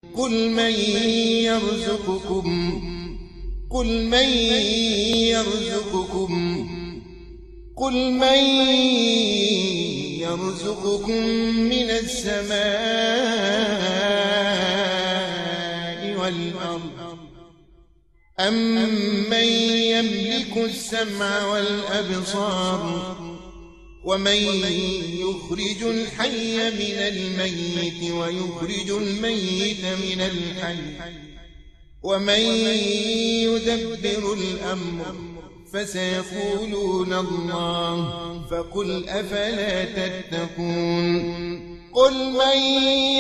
قل من يرزقكم قل من يرزقكم قل من يرزقكم من السماء والأرض أمن يملك السمع والأبصار ومن يخرج الحي من الميت ويخرج الميت من الحي ومن يدبر الأمر فسيقولون الله فقل أفلا تتقون قل من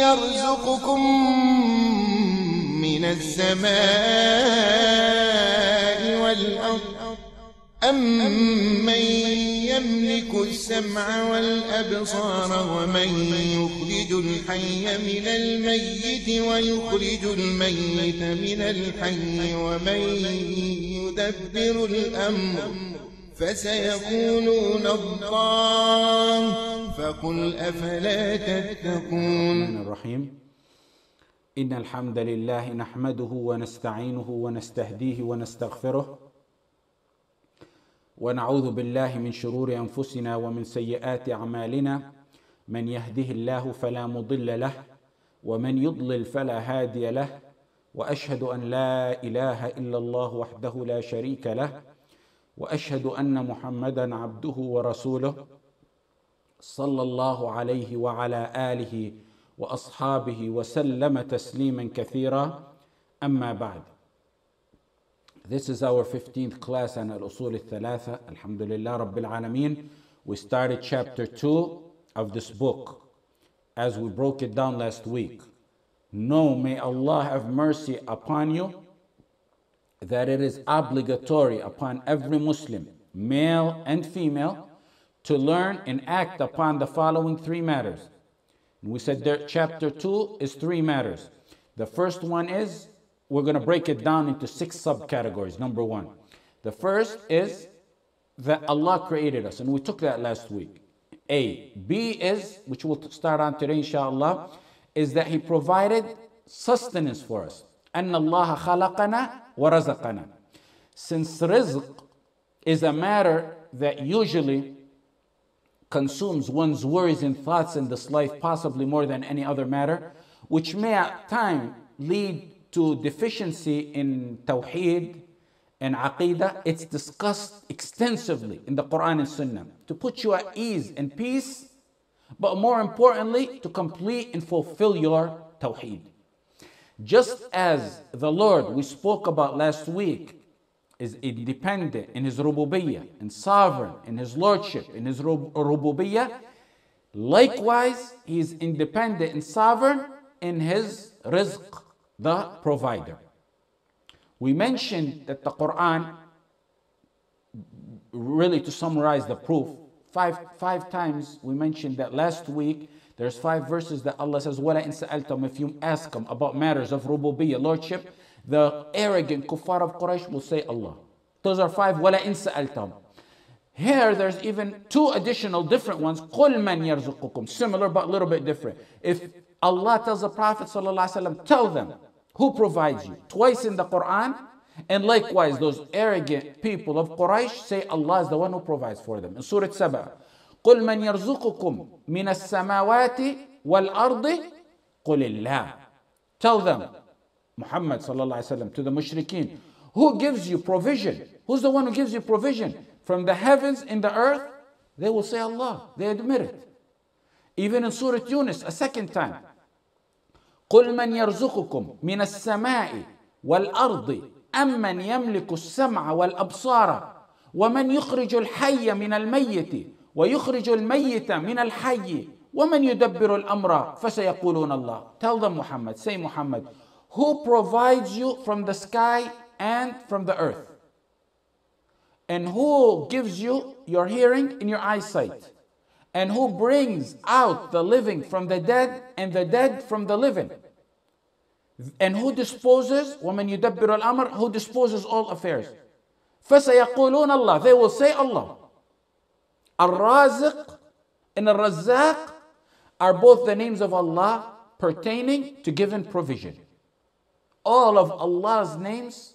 يرزقكم من السماء والأرض أمن يملك السمع والأبصار ومن يخرج الحي من الميت ويخرج الميت من الحي ومن يدبر الأمر فسيقولون الله فقل أفلا تتقون. الرحيم. إن الحمد لله نحمده ونستعينه ونستهديه ونستغفره ونعوذ بالله من شرور أنفسنا ومن سيئات أعمالنا، من يهده الله فلا مضل له ومن يضلل فلا هادي له، وأشهد أن لا إله إلا الله وحده لا شريك له، وأشهد أن محمدا عبده ورسوله صلى الله عليه وعلى آله وأصحابه وسلم تسليما كثيرا. أما بعد. This is our 15th class on Al-Usool Al-Thalatha. Alhamdulillah Rabbil Alameen. We started chapter 2 of this book as we broke it down last week. Know, may Allah have mercy upon you, that it is obligatory upon every Muslim, male and female, to learn and act upon the following three matters. We said that chapter 2 is three matters. The first one is, we're going to break it down into 6 subcategories. Number 1. The first is that Allah created us, and we took that last week. A. B is, which we'll start on today inshallah, is that He provided sustenance for us. أَنَّ اللَّهَ خَلَقَنَا وَرَزَقَنَا. Since rizq is a matter that usually consumes one's worries and thoughts in this life, possibly more than any other matter, which may at times lead to deficiency in tawheed and aqidah, it's discussed extensively in the Quran and Sunnah to put you at ease and peace, but more importantly, to complete and fulfill your tawheed. Just as the Lord we spoke about last week is independent in His rububiyyah and sovereign in His lordship, in His rububiyyah, likewise He is independent and sovereign in His rizq, the provider. We mentioned that the Quran, really to summarize the proof, five times we mentioned that last week. There's 5 verses that Allah says, وَلَا إِن سَأَلْتَهُمْ, if you ask them about matters of rububiyyah, lordship, the arrogant kuffar of Quraysh will say Allah. Those are 5, وَلَا إِن سَأَلْتَهُمْ. Here there's even 2 additional different ones, قُلْ مَنْ يَرْزُقُكُمْ, similar but a little bit different. If Allah tells the Prophet ﷺ, tell them who provides you, twice in the Quran, and likewise those arrogant people of Quraysh say Allah is the one who provides for them. In Surah Saba, قُلْ مَنْ يَرْزُقُكُمْ مِنَ السَّمَاوَاتِ وَالْأَرْضِ قُلِ اللَّهِ. Tell them, Muhammad ﷺ, to the mushrikeen, who gives you provision? Who's the one who gives you provision from the heavens and the earth? They will say Allah. They admit it. Even in Surah Yunus, a second time, قُلْ مَنْ يَرْزُقُكُمْ مِنَ السَّمَاءِ وَالْأَرْضِ أَمَّنْ يَمْلِكُ السَّمْعَ وَالْأَبْصَارَ وَمَنْ يُخْرِجُ الْحَيَّ مِنَ الْمَيِّتِ وَيُخْرِجُ الْمَيِّتَ مِنَ الْحَيِّ وَمَنْ يُدَبِّرُ الْأَمْرَ فَسَيَقُولُونَ اللَّهُ. Tell them, Muhammad, say Muhammad, who provides you from the sky and from the earth? And who gives you your hearing and your eyesight? And who brings out the living from the dead and the dead from the living? And who disposes, وَمَنْ يُدَبِّرُ الْأَمْرَ, who disposes all affairs? فَسَيَقُولُونَ اللَّهُ, they will say Allah. Ar-Raziq and Ar-Razzaq are both the names of Allah pertaining to given provision. All of Allah's names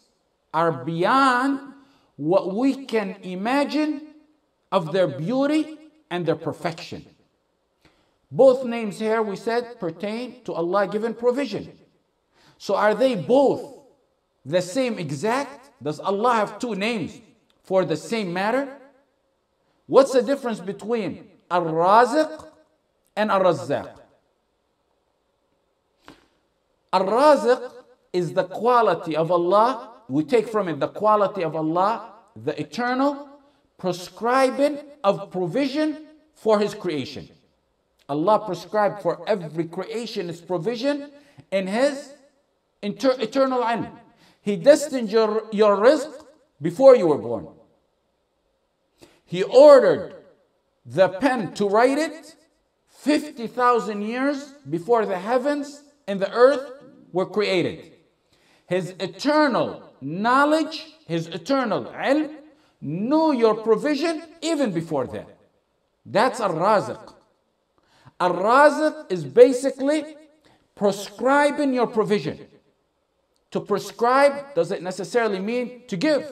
are beyond what we can imagine of their beauty and their perfection. Both names here, we said, pertain to Allah given provision. So are they both the same exact? Does Allah have two names for the same matter? What's the difference between Ar-Raziq and Ar-Razzaq? Ar-Raziq is the quality of Allah. We take from it the quality of Allah, the eternal, prescribing of provision for His creation. Allah prescribed for every creation His provision in His eternal ilm. He destined your rizq before you were born. He ordered the pen to write it 50,000 years before the heavens and the earth were created. His eternal knowledge, His eternal ilm, knew your provision even before that. That's Ar-Raziq. Ar-Raziq is basically prescribing your provision. To prescribe doesn't necessarily mean to give.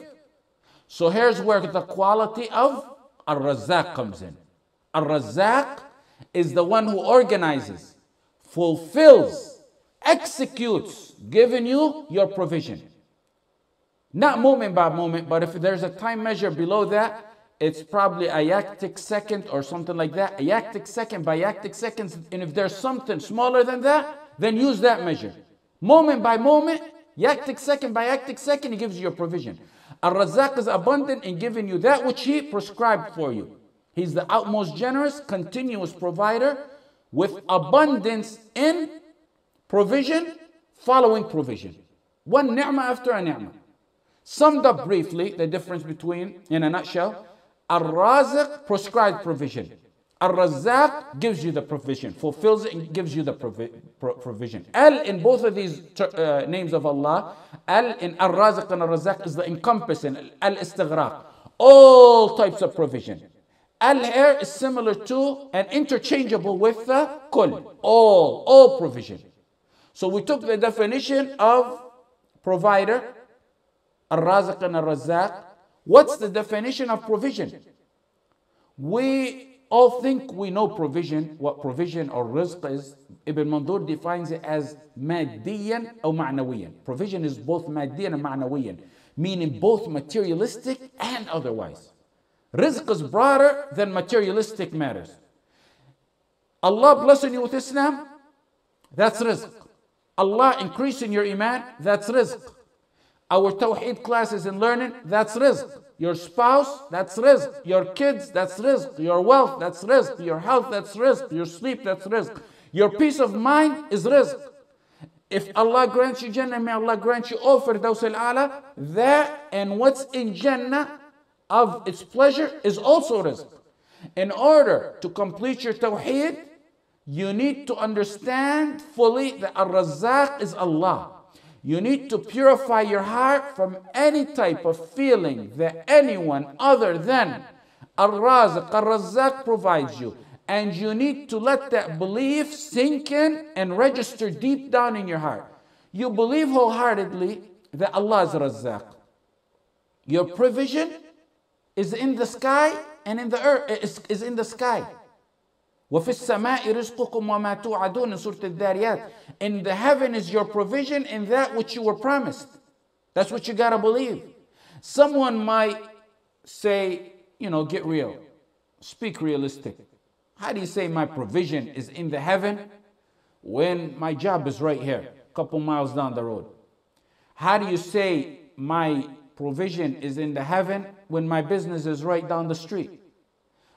So here's where the quality of Ar-Razzaq comes in. Ar-Razzaq is the one who organizes, fulfills, executes, giving you your provision. Not moment by moment, but if there's a time measure below that, it's probably a yactic second or something like that. A yactic second by yactic seconds. And if there's something smaller than that, then use that measure. Moment by moment, yactic second by yactic second, He gives you your provision. Ar-Razzaq is abundant in giving you that which He prescribed for you. He's the utmost generous, continuous provider with abundance in provision, following provision. One ni'mah after a ni'mah. Summed up briefly, the difference between, in a nutshell, Ar-Raziq prescribed provision. Ar-Razzaq gives you the provision, fulfills it and gives you the provision. Al in both of these names of Allah, Al in Ar-Raziq and Ar-Razzaq is the encompassing, Al-Istighraq, all types of provision. Al here is similar to and interchangeable with the Kul, all provision. So we took the definition of provider, Ar-Raziq and Ar-Razzaq. What's the definition of provision? We all think we know provision, what provision or rizq is. Ibn Mandur defines it as maddiyan or ma'nawiyan. Provision is both maddiyan and ma'nawiyan, meaning both materialistic and otherwise. Rizq is broader than materialistic matters. Allah blessing you with Islam, that's rizq. Allah increasing your iman, that's rizq. Our Tawheed classes and learning, that's rizq. Your spouse, that's rizq. Your kids, that's rizq. Your wealth, that's rizq. Your health, that's rizq. Your sleep, that's rizq. Your peace of mind is rizq. If Allah grants you Jannah, may Allah grant you all Firdaus al-A'la. That and what's in Jannah of its pleasure is also rizq. In order to complete your Tawheed, you need to understand fully that Ar-Razzaq is Allah. You need to purify your heart from any type of feeling that anyone other than Ar-Raziq, Ar-Razzaq provides you. And you need to let that belief sink in and register deep down in your heart. You believe wholeheartedly that Allah is Razzaq. Your provision is in the sky and in the earth, is in the sky. وَفِي السَّمَاءِ رِزْقُكُمْ وَمَا تُوعَدُونَ in Surah Al-Dhariyat. In the heaven is your provision in that which you were promised. That's what you gotta believe. Someone might say, get real. Speak realistic. How do you say my provision is in the heaven when my job is right here, a couple miles down the road? How do you say my provision is in the heaven when my business is right down the street?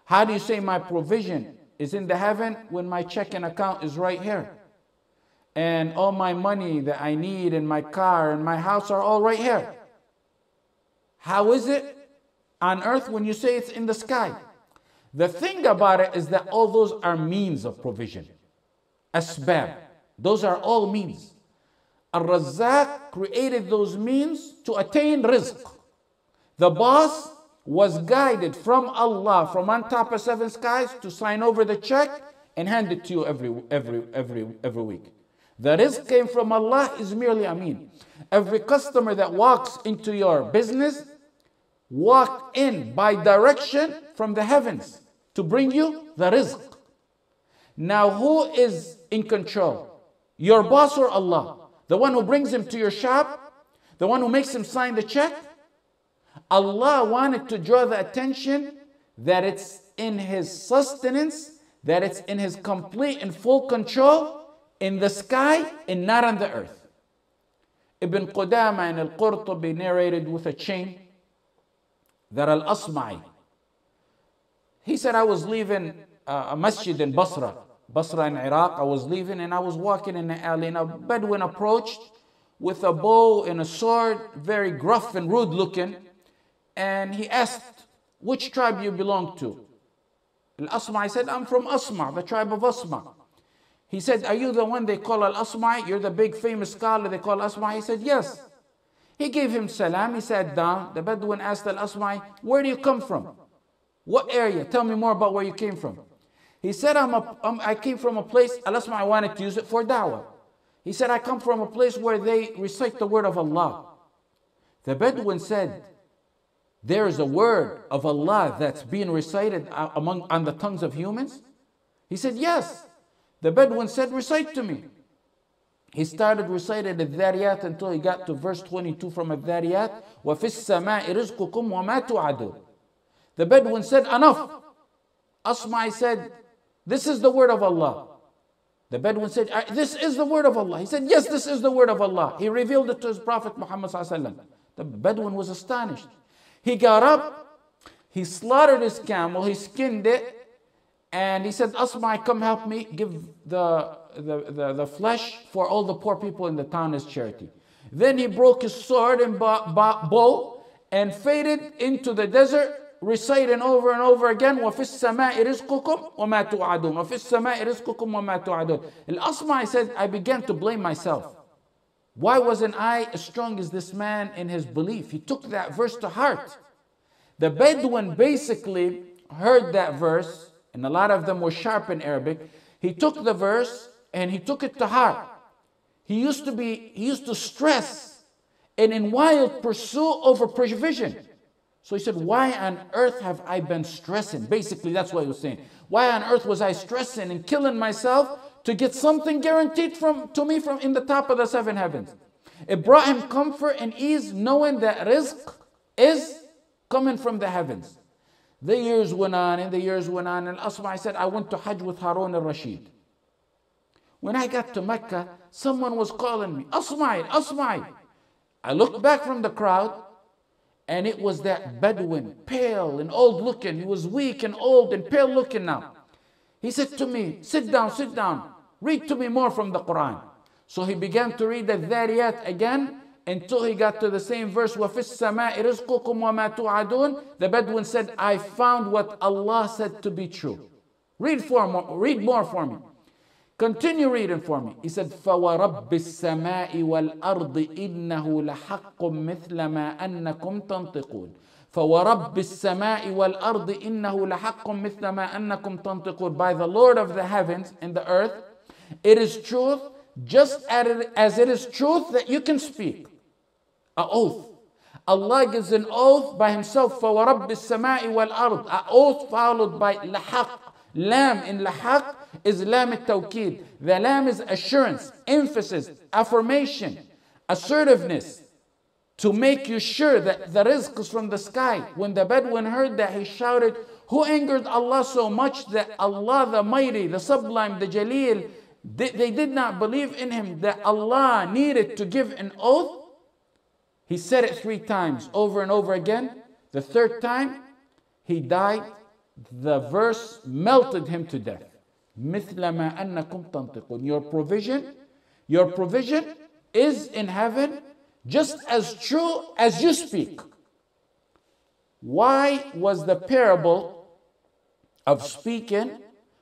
How do you say my provision is in the heaven when my checking account is right here? And all my money that I need in my car and my house are all right here. How is it on earth when you say it's in the sky? The thing about it is that all those are means of provision. Asbab. Those are all means. Ar-Razzaq created those means to attain rizq. The boss was guided from Allah from on top of seven skies to sign over the check and hand it to you every week. The rizq came from Allah is merely a mean. Every customer that walks into your business walked in by direction from the heavens to bring you the rizq. Now who is in control? Your boss or Allah? The one who brings him to your shop? The one who makes him sign the check? Allah wanted to draw the attention that it's in His sustenance, that it's in His complete and full control in the sky and not on the earth. Ibn Qudama and Al-Qurtubi narrated with a chain that Al-Asma'i, he said, I was leaving a masjid in Basra in Iraq. I was leaving and I was walking in the alley and a Bedouin approached with a bow and a sword, very gruff and rude looking. And he asked, which tribe you belong to? Al-Asma'i said, I'm from Asma, the tribe of Asma. He said, are you the one they call Al-Asma'i? You're the big famous scholar they call Asma'i? He said, yes. He gave him salam, he sat down. The Bedouin asked Al-Asma'i, where do you come from? What area? Tell me more about where you came from. He said, I came from a place, Al-Asma'i wanted to use it for da'wah. He said, I come from a place where they recite the word of Allah. The Bedouin said, there is a word of Allah that's being recited on the tongues of humans? He said, yes. The Bedouin said, recite to me. He started reciting Al-Dhariyat until he got to verse 22 from Al-Dhariyat. وَفِي السَّمَاءِ رِزْقُكُمْ وَمَا تُوعَدُونَ. The Bedouin said, enough. Asma'i said, this is the word of Allah. The Bedouin said, this is the word of Allah. He said, yes, this is the word of Allah. He revealed it to his Prophet Muhammad ﷺ. The Bedouin was astonished. He got up, he slaughtered his camel, he skinned it, and he said, Asma'i, come help me give the flesh for all the poor people in the town as charity. Then he broke his sword and bow and faded into the desert, reciting over and over again, وَفِي السَّمَاءِ رِزْقُكُمْ وَمَا تُوعَدُونَ وَفِي السَّمَاءِ رِزْقُكُمْ وَمَا تُوعَدُونَ. Al-Asma'i said, I began to blame myself. Why wasn't I as strong as this man in his belief? He took that verse to heart. The Bedouin basically heard that verse, and a lot of them were sharp in Arabic. He took the verse and he took it to heart. He used to stress and in wild pursuit over provision. So he said, why on earth have I been stressing? Basically, that's what he was saying. Why on earth was I stressing and killing myself to get something guaranteed to me from in the top of the seven heavens? It brought him comfort and ease knowing that rizq is coming from the heavens. The years went on and the years went on, and Asma'i said, I went to Hajj with Harun al-Rashid. When I got to Mecca, someone was calling me, Asma'i, Asma'i. I looked back from the crowd, and it was that Bedouin, pale and old looking. He was weak and old and pale looking now. He said to me, sit down, read to me more from the Quran. So he began to read the Dhariyat again until he got to the same verse, وَفِي السَّمَاءِ رِزْقُكُمْ وَمَا تُوعَدُونَ. The Bedouin said, I found what Allah said to be true. Read more for me. Continue reading for me. He said, فَوَرَبِّ السَّمَاءِ وَالْأَرْضِ إِنَّهُ لَحَقٌّ مِثْلَ مَا أَنَّكُمْ تَنْطِقُونَ. فَوَرَبِّ السَّمَاءِ وَالْأَرْضِ إِنَّهُ لَحَقٌّ مِثْلَ مَا أَنَّكُمْ تَنْطِقُونَ. By the Lord of the heavens and the earth, it is truth, just as it is truth that you can speak. An oath. Allah gives an oath by Himself. فَوَرَبِّ السَّمَاءِ وَالْأَرْضِ. An oath followed by lahaq. Lam in lahaq is lam al-tawkid. The lam is assurance, emphasis, affirmation, assertiveness, to make you sure that the rizq is from the sky. When the Bedouin heard that, he shouted, who angered Allah so much that Allah the Mighty, the Sublime, the Jaleel, they did not believe in Him, that Allah needed to give an oath? He said it 3 times over and over again. The 3rd time, he died. The verse melted him to death. مِثْلَ مَا أَنَّكُمْ تَنْطِقُونَ. Your provision is in heaven just as true as you speak. Why was the parable of speaking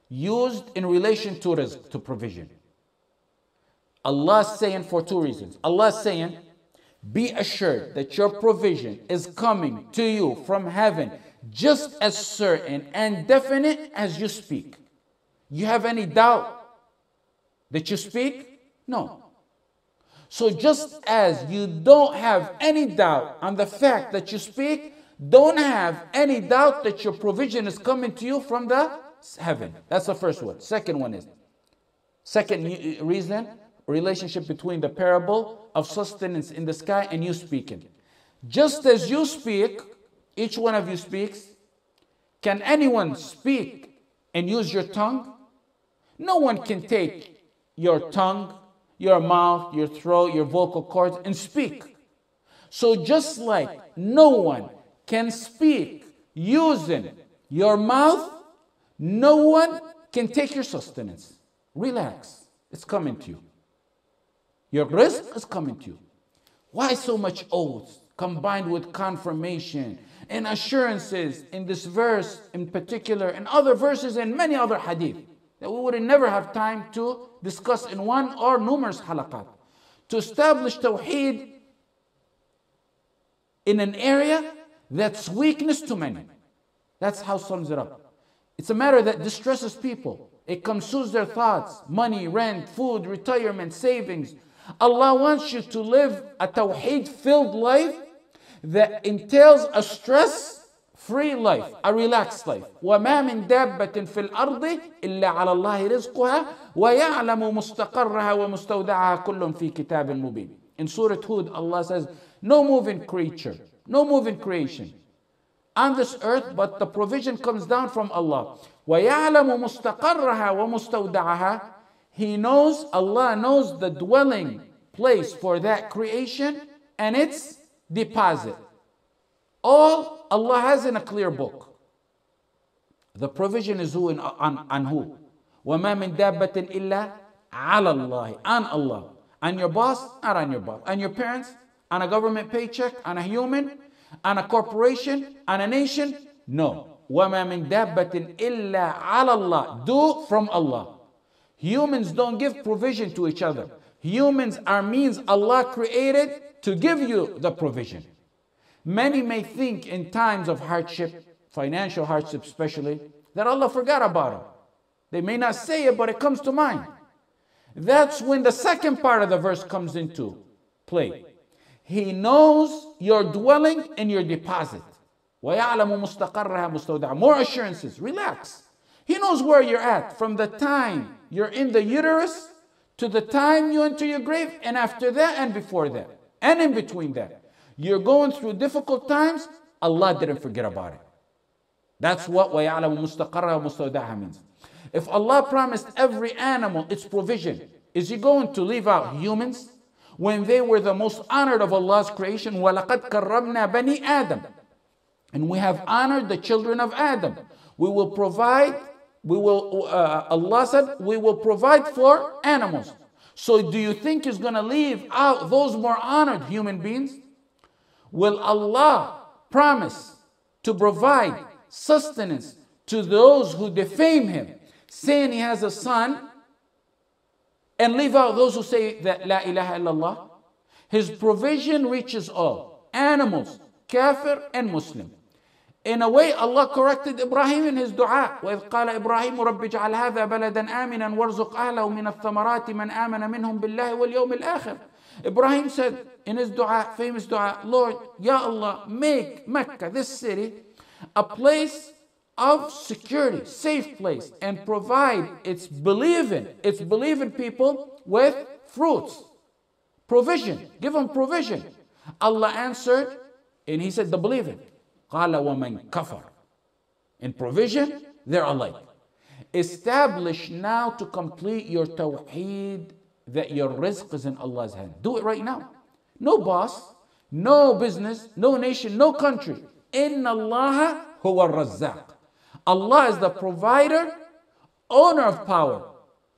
used in relation to rizq, to provision? Allah is saying for 2 reasons. Allah is saying, be assured that your provision is coming to you from heaven just as certain and definite as you speak. You have any doubt that you speak? No. So just as you don't have any doubt on the fact that you speak, don't have any doubt that your provision is coming to you from the heaven. That's the first one. Second one is, second reason, relationship between the parable of sustenance in the sky and you speaking. Just as you speak, each one of you speaks, can anyone speak and use your tongue? No one can take your tongue, your mouth, your throat, your vocal cords and speak. So just like no one can speak using your mouth, no one can take your sustenance. Relax. It's coming to you. Your rizq is coming to you. Why so much oaths combined with confirmation and assurances in this verse in particular and other verses and many other hadith that we would never have time to discuss in one or numerous halaqat? To establish tawheed in an area that's weakness to many. That's how sums it up. It's a matter that distresses people. It consumes their thoughts, money, rent, food, retirement, savings. Allah wants you to live a tawheed-filled life that entails a stress-free life, a relaxed life. وَمَا مِن دَابَّةٍ فِي الْأَرْضِ إِلَّا عَلَى اللَّهِ رِزْقُهَا وَيَعْلَمُ مُسْتَقَرَّهَا وَمُسْتَوْدَعَهَا كُلٌّ فِي كِتَابٍ مُبِينٍ. In Surah Hud, Allah says, no moving creature, no moving creation on this earth, but the provision comes down from Allah. وَيَعْلَمُ مُسْتَقَرَّهَا وَمُسْتَوْدَعَهَا. He knows, Allah knows the dwelling place for that creation and its deposit. All Allah has in a clear book. The provision is who on who? وَمَا مِن دَابَّةٍ إِلَّا عَلَى اللَّهِ. On Allah. On your boss? Not on your boss. On your parents? On a government paycheck? On a human? On a corporation? On a nation? No. وَمَا مِن دَابَّةٍ إِلَّا عَلَى اللَّهِ. Do from Allah. Humans don't give provision to each other. Humans are means Allah created to give you the provision. Many may think in times of hardship, financial hardship especially, that Allah forgot about them. They may not say it, but it comes to mind. That's when the second part of the verse comes into play. He knows your dwelling and your deposit. وَيَعْلَمُ مُسْتَقَرَّهَا مُسْتَوْدَعَهَا. More assurances. Relax. He knows where you're at from the time you're in the uterus to the time you enter your grave, and after that and before that and in between that. You're going through difficult times, Allah didn't forget about it. That's what وَيَعْلَمُ مُسْتَقَرَّهَا وَمُسْتَوْدَعَهَا means. If Allah promised every animal its provision, is He going to leave out humans when they were the most honored of Allah's creation? وَلَقَدْ كَرَّمْنَا بَنِي آدَمَ. And we have honored the children of Adam. We will provide, Allah said, we will provide for animals. So do you think He's going to leave out those more honored human beings? Will Allah promise to provide sustenance to those who defame Him, saying He has a son, and leave out those who say that La ilaha illallah? His provision reaches all, animals, kafir and Muslim. In a way, Allah corrected Ibrahim in his dua. وَإِذْ قَالَ إِبْرَاهِيمُ رَبِّ اجْعَلْ هَذَا بَلَدًا آمِنًا وَارْزُقْ أَهْلَهُ مِنَ الثَّمَرَاتِ مَنْ آمَنَ مِنْهُمْ بِاللَّهِ وَالْيَوْمِ الْآخِرِ. Ibrahim said in his dua, famous dua, Lord, Ya Allah, make Mecca, this city, a place of security, safe place, and provide its believing people with fruits, provision, give them provision. Allah answered, and He said, the believing. قَالَ وَمَنْ كَفَرَ. In provision, they're alike. Establish now to complete your tawheed that your rizq is in Allah's hand. Do it right now. No boss, no business, no nation, no country. Inna Allah huwa razzaq. Allah is the provider, owner of power,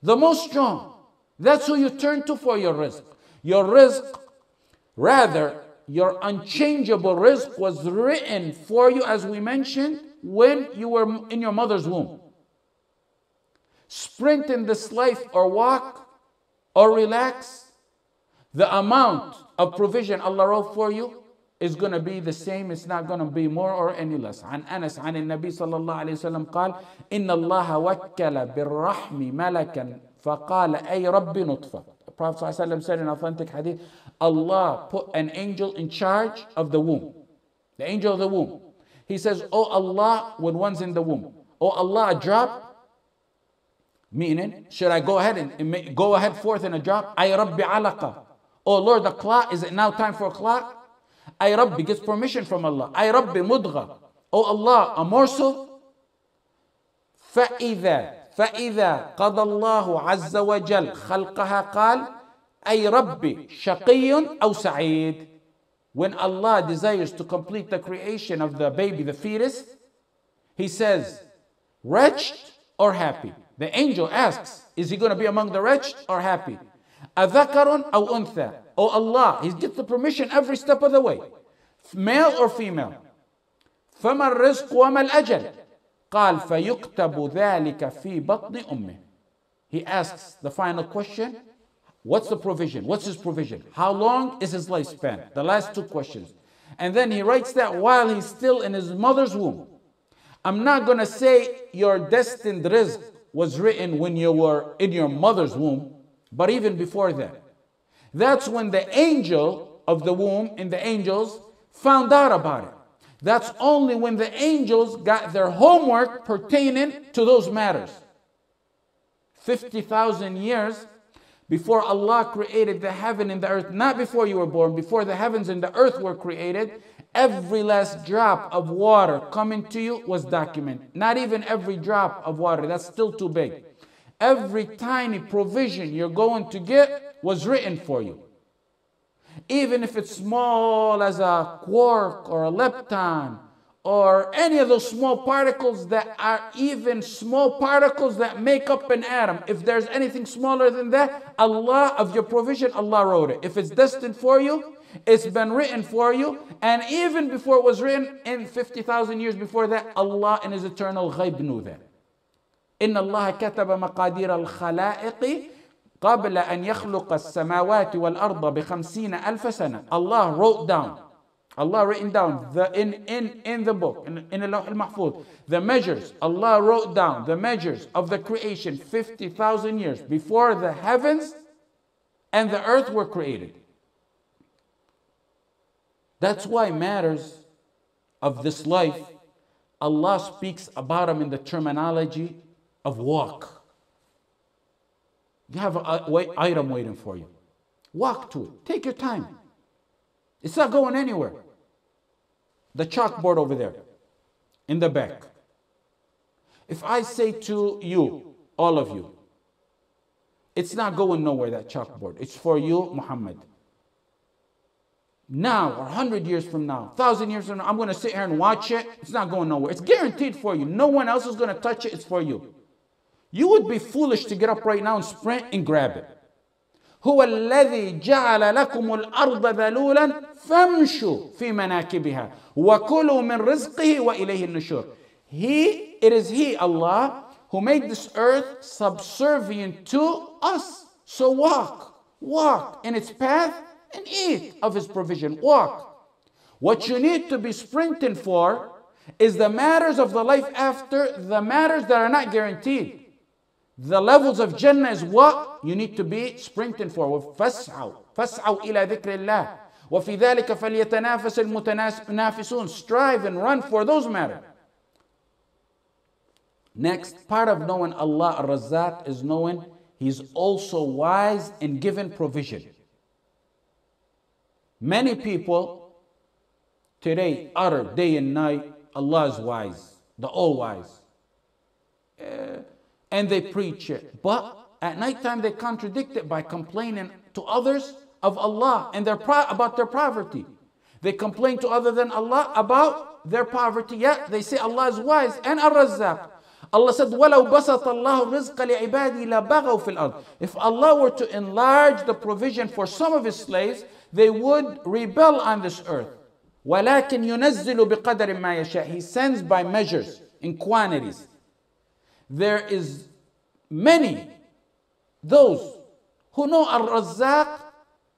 the most strong. That's who you turn to for your rizq. Your rizq, rather, your unchangeable rizq was written for you, as we mentioned, when you were in your mother's womb. Sprint in this life or walk or relax, the amount of provision Allah wrote for you is going to be the same. It's not going to be more or any less. عن أنس عن النبي صلى الله عليه وسلم قال إن الله وكل بالرحم ملكا فقال أي رب نطفة. A Prophet ﷺ said in authentic hadith, Allah put an angel in charge of the womb. The angel of the womb. He says, oh Allah, when one's in the womb, oh Allah, a drop? Meaning, should I go ahead and go ahead forth in a drop? Ay Rabbi alaqa. Oh Lord, the clot, is it now time for a clot? Ay Rabbi, gets permission from Allah. Ay Rabbi mudgha. Oh Allah, a morsel? فإذا قضى الله عز وجل خلقها قال أي ربي شقي أو سعيد. When Allah desires to complete the creation of the baby, the fetus, He says, wretched or happy? The angel asks, is he going to be among the wretched or happy? أذكر أو أنثى. Oh Allah, He gets the permission every step of the way. Male or female? فما الرزق وما الأجل؟ قال فيكتب ذلك في بطن أمه. He asks the final question, what's the provision? What's his provision? How long is his lifespan? The last two questions. And then he writes that while he's still in his mother's womb. I'm not going to say your destined rizq was written when you were in your mother's womb, but even before that. That's when the angel of the womb and the angels found out about it. That's only when the angels got their homework pertaining to those matters. 50,000 years before Allah created the heaven and the earth, not before you were born, before the heavens and the earth were created, every last drop of water coming to you was documented. Not even every drop of water, that's still too big. Every tiny provision you're going to get was written for you. Even if it's small as a quark or a lepton or any of those small particles that are even small particles that make up an atom. If there's anything smaller than that, Allah, of your provision, Allah wrote it. If it's destined for you, it's been written for you. And even before it was written, in 50,000 years before that, Allah in His eternal ghaib knew that. إن الله كتب مقادير الخلائق قبل أن يخلق السماوات والأرض ب50 ألف سنة. Allah wrote down, Allah written down in the book, in Al-Lawh al-Mahfuz, the measures. Allah wrote down the measures of the creation 50,000 years before the heavens and the earth were created. That's why matters of this life, Allah speaks about them in the terminology of walk. You have an item waiting for you. Walk to it. Take your time. It's not going anywhere. The chalkboard over there, in the back. If I say to you, all of you, it's not going nowhere, that chalkboard. It's for you, Muhammad. Now, or 100 years from now, 1,000 years from now, I'm going to sit here and watch it. It's not going nowhere. It's guaranteed for you. No one else is going to touch it. It's for you. You would be foolish to get up right now and sprint and grab it. هو الذي جعل لكم الأرض ذلولا فامشوا في مناكبها وكلوا من رزقه وإليه النشور. It is He, Allah, who made this earth subservient to us. So walk in its path and eat of His provision. Walk. What you need to be sprinting for is the matters of the life after, the matters that are not guaranteed. The levels of Jannah is what you need to be sprinting for. فَاسْعَوْا إِلَى ذِكْرِ اللَّهِ وَفِي ذَلِكَ فَلْيَتَنَافَسِ الْمُتَنَافِسُونَ. Strive and run for those matters. Next, part of knowing Allah Ar-Razzaq is knowing He's also wise in giving provision. Many people today utter day and night, Allah is wise, the all-wise. And they preach it. But at nighttime they contradict it by complaining to others of Allah and about their poverty. They complain to other than Allah about their poverty. Yet they say Allah is wise and Ar-Razzaq. Allah said, وَلَوْ بَسَطَ اللَّهُ الرِّزْقَ لِعِبَادِهِ لَبَغَوْا فِي الْأَرْضِ. If Allah were to enlarge the provision for some of His slaves, they would rebel on this earth. وَلَكِنْ يُنَزِّلُ بِقَدَرٍ مَا يَشَاءُ. He sends by measures, in quantities. There is many, those who know Al-Razzaq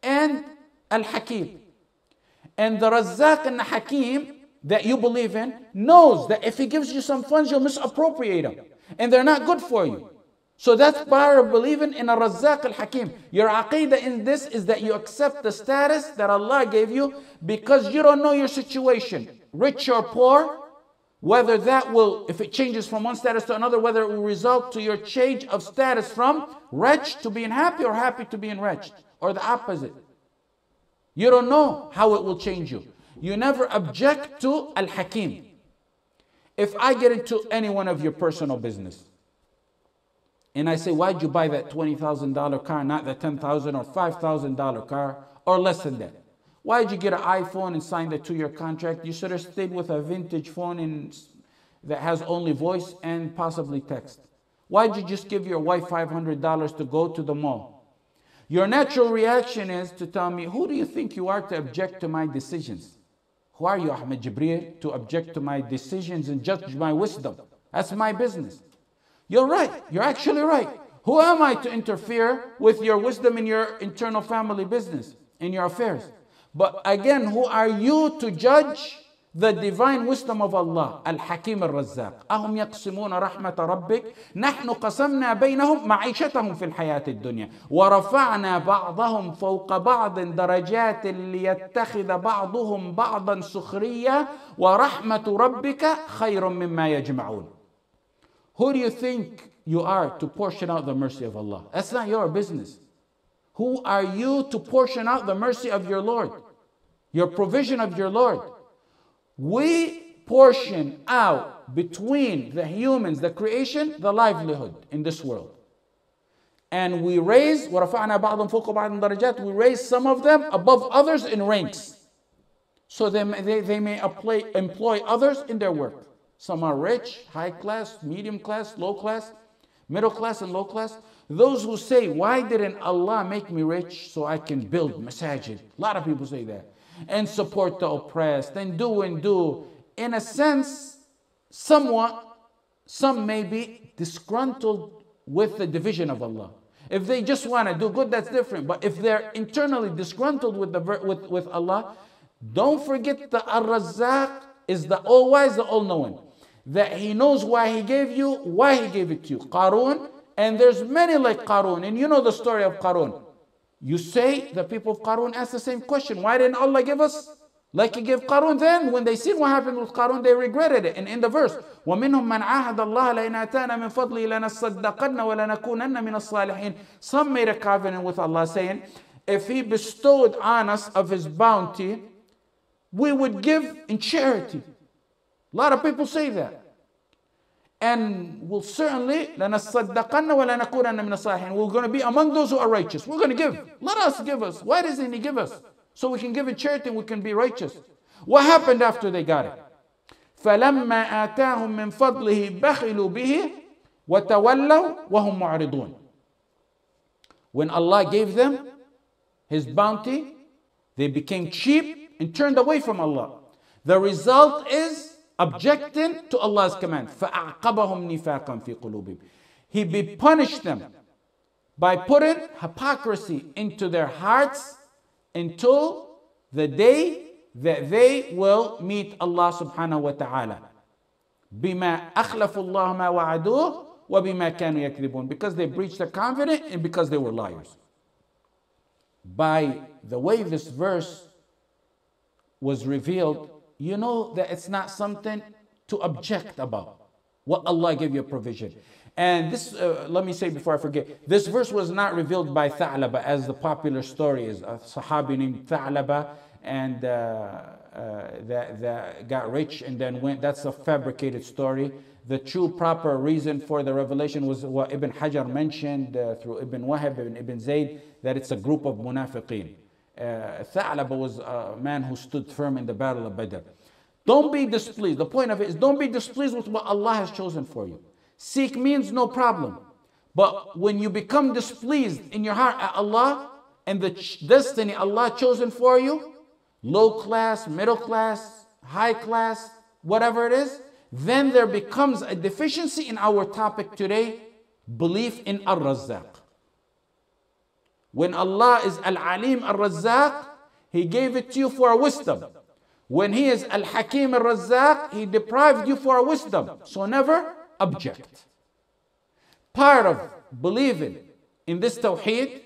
and Al-Hakim. And the Razzaq and the Hakim that you believe in knows that if He gives you some funds, you'll misappropriate them. And they're not good for you. So that's part of believing in a Razzaq al-Hakim. Your aqidah in this is that you accept the status that Allah gave you because you don't know your situation, rich or poor, whether that will, if it changes from one status to another, whether it will result to your change of status from wretched to being happy or happy to being wretched, or the opposite. You don't know how it will change you. You never object to al-Hakim. If I get into any one of your personal business, and I say, why'd you buy that $20,000 car, not the $10,000 or $5,000 car, or less than that? Why'd you get an iPhone and sign the 2-year contract? You should have stayed with a vintage phone that has only voice and possibly text. Why'd you just give your wife $500 to go to the mall? Your natural reaction is to tell me, who do you think you are to object to my decisions? Who are you, Ahmed Jibreel, to object to my decisions and judge my wisdom? That's my business. You're right. You're actually right. Who am I to interfere with your wisdom in your internal family business, in your affairs? But again, who are you to judge the divine wisdom of Allah? Al-Hakim al-Razzaq. أهم يقسمون رحمة ربك نحن قسمنا بينهم معيشتهم في الحياة الدنيا ورفعنا بعضهم فوق بعض درجات ليتخذ بعضهم بعضا سخريا ورحمة ربك خير مما يجمعون. Who do you think you are to portion out the mercy of Allah? That's not your business. Who are you to portion out the mercy of your Lord? Your provision of your Lord. We portion out between the humans, the creation, the livelihood in this world. And we raise, وَرَفَعْنَا بَعْضًا فَوْقَ بَعْضٍ دَرَجَاتٍ, we raise some of them above others in ranks. So they may employ others in their work. Some are rich, high class, medium class, low class, middle class and low class. Those who say, why didn't Allah make me rich so I can build masajid? A lot of people say that. And support the oppressed and do. In a sense, some may be disgruntled with the division of Allah. If they just want to do good, that's different. But if they're internally disgruntled with Allah, don't forget the Ar-Razzaq is the all-wise, the all-knowing. That He knows why He gave you, why He gave it to you. Qarun, and there's many like Qarun, and you know the story of Qarun. You say the people of Qarun asked the same question. Why didn't Allah give us like He gave Qarun? Then when they seen what happened with Qarun, they regretted it. And in the verse, وَمِنْهُمْ مَنْ عَاهَدَ اللَّهَ لَإِنْ آتَانَا مِنْ فَضْلِهِ لَنَصَّدَّقَنَّ وَلَنَكُونَنَّ مِنَ الصَّالِحِينَ. Some made a covenant with Allah saying, if He bestowed on us of His bounty, we would give in charity. A lot of people say that. And we'll certainly, لَنَصَّدَّقَنَّ وَلَنَكُونَنَّ مِنَ الصَّالِحِينَ. We're going to be among those who are righteous. We're going to give. Let us give us. Why doesn't He give us? So we can give in charity and we can be righteous. What happened after they got it? فَلَمَّا آتَاهُم مِّن فَضْلِهِ بَخِلُوا بِهِ وَتَوَلَّوْا وَهُمْ مُعْرِضُونَ. When Allah gave them His bounty, they became cheap and turned away from Allah. The result is objecting to Allah's command. فَأَعْقَبَهُمْ نِفَاقًا فِي قُلُوبِهِمْ. He punished them by putting hypocrisy into their hearts until the day that they will meet Allah subhanahu wa ta'ala. بِمَا أَخْلَفُوا اللَّهَ مَا وَعَدُوهُ وَبِمَا كَانُوا يَكْذِبُونَ. Because they breached the covenant and because they were liars. By the way this verse was revealed, you know that it's not something to object about. What Allah gave you a provision. And this, let me say before I forget, this verse was not revealed by Tha'laba, as the popular story is. A Sahabi named Tha'laba, and that got rich and then went. That's a fabricated story. The true proper reason for the revelation was what Ibn Hajar mentioned through Ibn Wahab and Ibn Zayd, that it's a group of munafiqeen. Tha'laba was a man who stood firm in the battle of Badr. Don't be displeased. The point of it is, don't be displeased with what Allah has chosen for you. Seek means no problem. But when you become displeased in your heart at Allah and the destiny Allah chosen for you, low class, middle class, high class, whatever it is, then there becomes a deficiency in our topic today, belief in Ar-Razzaq. When Allah is Al-Alim Ar-Razzaq, He gave it to you for a wisdom. When He is Al-Hakim Ar-Razzaq, He deprived you for a wisdom. So never object. Part of believing in this tawheed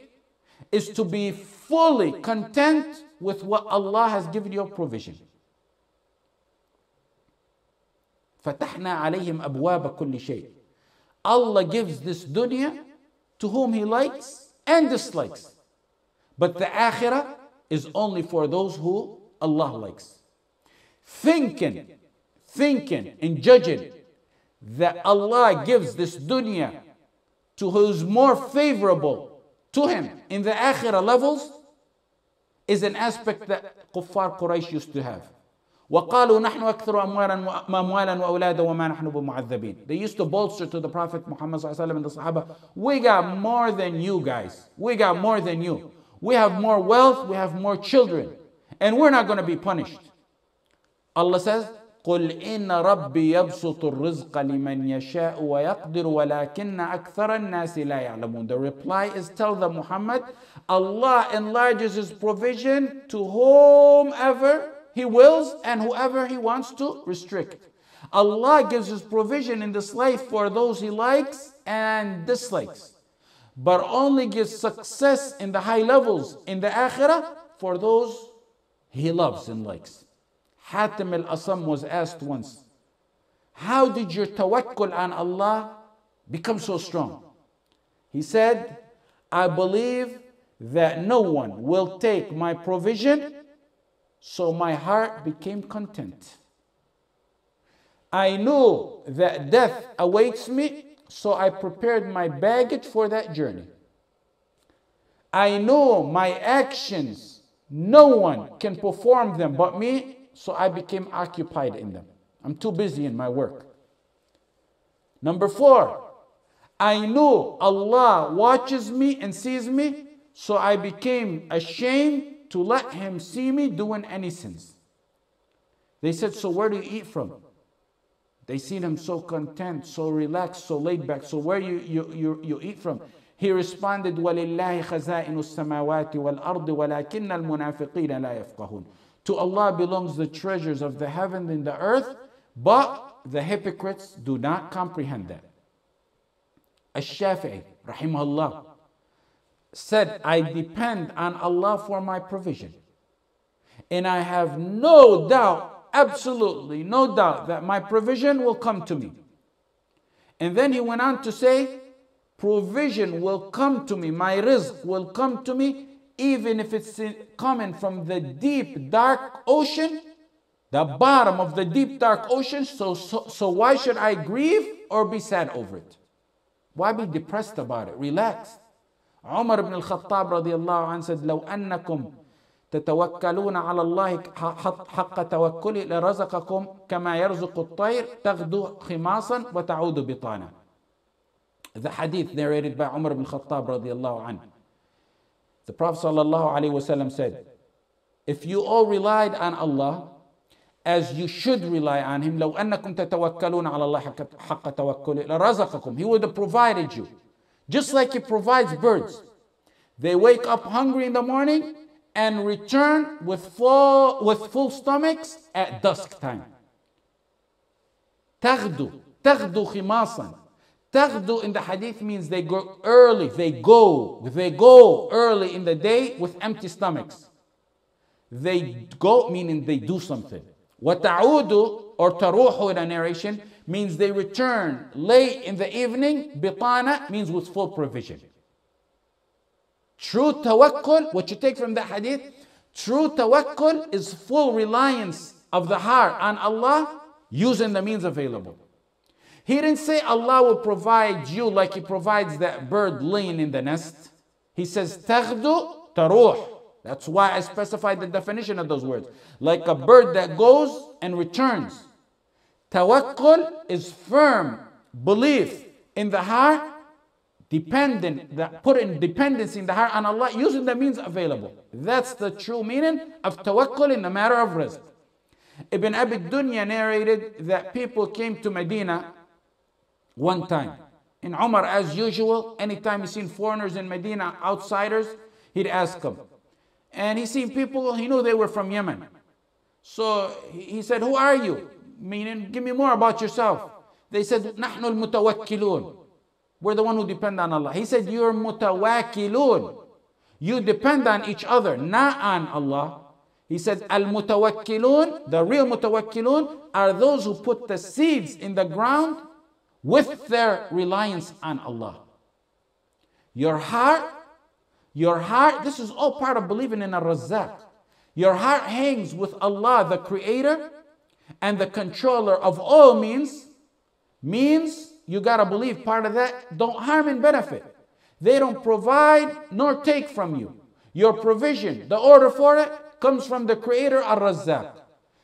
is to be fully content with what Allah has given you a provision. فتحنا عليهم أبواب كل شيء. Allah gives this dunya to whom He likes and dislikes. But the akhirah is only for those who Allah likes. Thinking and judging that Allah gives this dunya to who is more favorable to Him in the akhirah levels is an aspect that Kuffar Quraysh used to have. وَقَالُوا نَحْنُ أَكْثَرُ أَمْوَالًا وَأَوْلَادًا وَمَا نَحْنُ بِمُعَذَّبِينَ. They used to bolster to the Prophet Muhammad ﷺ and the Sahaba, we got more than you guys. We got more than you. We have more wealth, we have more children, and we're not going to be punished. Allah says, قُلْ إِنَّ رَبِّي يَبْسُطُ الرِّزْقَ لِمَنْ يَشَاءُ وَيَقْدِرُ وَلَكِنَّ أَكْثَرَ النَّاسِ لَا يَعْلَمُونَ. The reply is, tell them, Muhammad, Allah enlarges His provision to whomever He wills and whoever He wants to restrict. Allah gives His provision in this life for those He likes and dislikes, but only gives success in the high levels in the akhirah for those He loves and likes. Hatim al-Asam was asked once, how did your tawakkul on Allah become so strong? He said, I believe that no one will take my provision, so my heart became content. I knew that death awaits me, so I prepared my baggage for that journey. I know my actions, no one can perform them but me, so I became occupied in them. I'm too busy in my work. Number 4, I knew Allah watches me and sees me, so I became ashamed to let Him see me doing any sins. They said, so where do you eat from? They seen him so content, so relaxed, so laid back. So where you eat from? He responded, وَلِلَّهِ خَزَائِنُ السَّمَاوَاتِ وَالْأَرْضِ وَلَكِنَّ الْمُنَافِقِينَ لَا يَفْقَهُونَ. To Allah belongs the treasures of the heaven and the earth, but the hypocrites do not comprehend that. Ash-Shafi'i, rahimahullah, said, I depend on Allah for my provision. And I have no doubt, absolutely no doubt, that my provision will come to me. And then he went on to say, provision will come to me, my rizq will come to me, even if it's coming from the deep, dark ocean, the bottom of the deep, dark ocean. So why should I grieve or be sad over it? Why be depressed about it? Relax. Umar ibn al-Khattab radiyallahu anhu said, لو أنكم تتوكلون على الله حق توكله لرزقكم كما يرزق الطير تغدو خماصا وتعود بطانا. The hadith narrated by Umar ibn al-Khattab radiyallahu anhu. The Prophet sallallahu alaihi wasallam said, if you all relied on Allah as you should rely on Him, لو أنكم تتوكلون على الله حق توكله لرزقكم, He would have provided you. Just like He provides birds. They wake up hungry in the morning and return with full stomachs at dusk time. تغدو خماصا. Taghdu in the hadith means they go early, they go early in the day with empty stomachs. They go meaning they do something. وَتَعُودُ or taruhu in a narration means they return late in the evening. Bitana means with full provision. True tawakkul, what you take from the hadith, true tawakkul is full reliance of the heart on Allah using the means available. He didn't say Allah will provide you like He provides that bird laying in the nest. He says, taghdu taruh. That's why I specified the definition of those words. Like a bird that goes and returns. Tawakkul is firm belief in the heart, putting dependency in the heart on Allah using the means available. That's the true meaning of tawakkul in the matter of rizq. Ibn Abi Dunya narrated that people came to Medina one time. And Umar, as usual, anytime he seen foreigners in Medina, outsiders, he'd ask them. And he seen people, he knew they were from Yemen. So he said, who are you? Meaning, give me more about yourself. They said, نحن المتوكلون. We're the one who depend on Allah. He said, you're mutawakkilun. You depend on each other, not on Allah. He said, al-mutawakkilun, the real mutawakkilun, are those who put the seeds in the ground with their reliance on Allah. Your heart, this is all part of believing in Ar-Razzaq. Your heart hangs with Allah, the creator and the controller of all means you got to believe part of that don't harm and benefit. They don't provide nor take from you. Your provision, the order for it, comes from the creator Ar-Razzaq.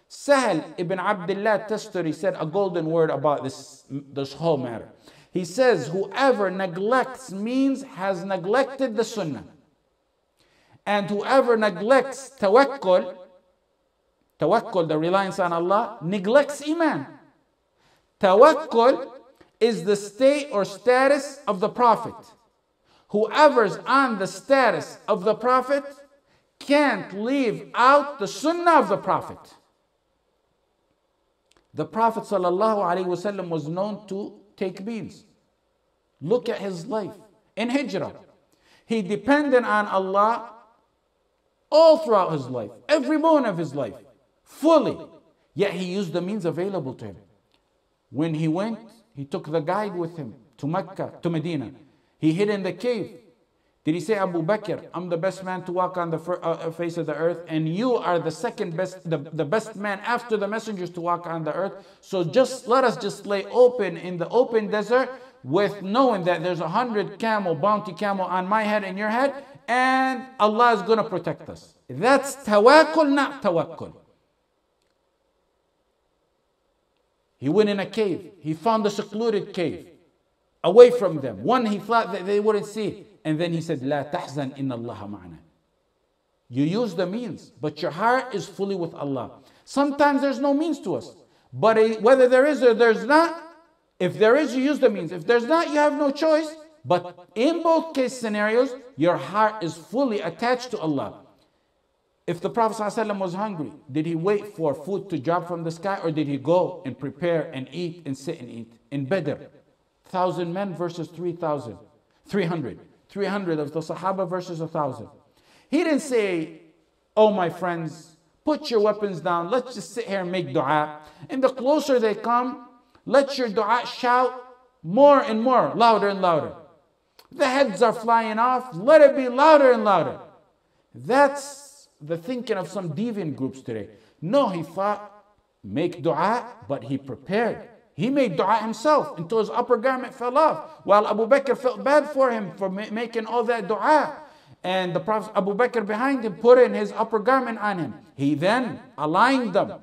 Sahal ibn Abdullah Tasturi said a golden word about this whole matter. He says, whoever neglects means has neglected the sunnah. And whoever neglects tawakkul, the reliance on Allah, neglects iman. Tawakkul is the state or status of the Prophet. Whoever's on the status of the Prophet can't leave out the sunnah of the Prophet. The Prophet ﷺ was known to take beans. Look at his life. In Hijrah, he depended on Allah all throughout his life, every moment of his life, fully. Yet he used the means available to him. When he went, he took the guide with him to Mecca, to Medina. He hid in the cave. Did he say, Abu Bakr, I'm the best man to walk on the face of the earth, and you are the second best, the best man after the messengers to walk on the earth? So let us just lay open in the open desert with knowing that there's 100 bounty camel on my head and your head, and Allah is going to protect us. That's tawakkul, not tawakkul. He went in a cave. He found a secluded cave, away from them. One he thought that they wouldn't see. And then he said, La tahzan inna Allah ma'ana. You use the means, but your heart is fully with Allah. Sometimes there's no means to us. But whether there is or there's not, if there is, you use the means. If there's not, you have no choice. But in both case scenarios, your heart is fully attached to Allah. If the Prophet ﷺ was hungry, did he wait for food to drop from the sky, or did he go and prepare and eat and sit and eat? In Badr, 1,000 men versus 300. 300 of the Sahaba versus 1,000. He didn't say, oh my friends, put your weapons down, let's just sit here and make dua. And the closer they come, let your dua shout more and more, louder and louder. The heads are flying off, let it be louder and louder. That's the thinking of some deviant groups today. No, he thought, make dua, but he prepared. He made dua himself until his upper garment fell off, while Abu Bakr felt bad for him for making all that dua. And the Prophet Abu Bakr behind him put in his upper garment on him. He then aligned them.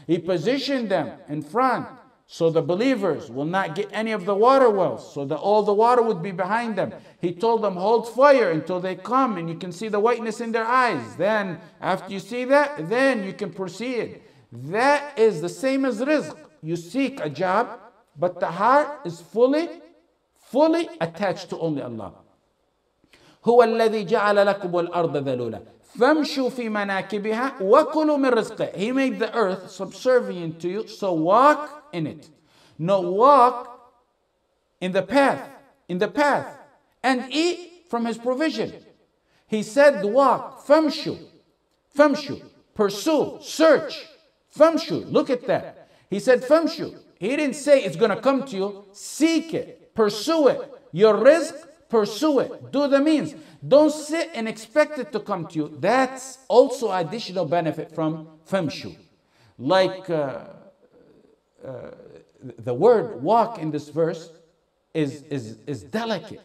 He positioned them in front so the believers will not get any of the water wells, so that all the water would be behind them. He told them, hold fire until they come and you can see the whiteness in their eyes. Then after you see that, then you can proceed. That is the same as rizq. You seek a job, but the heart is fully attached to only Allah. هو الذي جعل لكم الأرض ذلولا فامشوا في مناكبها وكلوا من رزقه. He made the earth subservient to you, so walk in it. No, walk in the path, and eat from his provision. He said walk, famshu, pursue, search, famshu. Look at that. He said famshu. He didn't say it's going to come to you. Seek it, pursue it. Your rizq, pursue it. Do the means. Don't sit and expect it to come to you. That's also additional benefit from famshu. Like the word walk in this verse is delicate.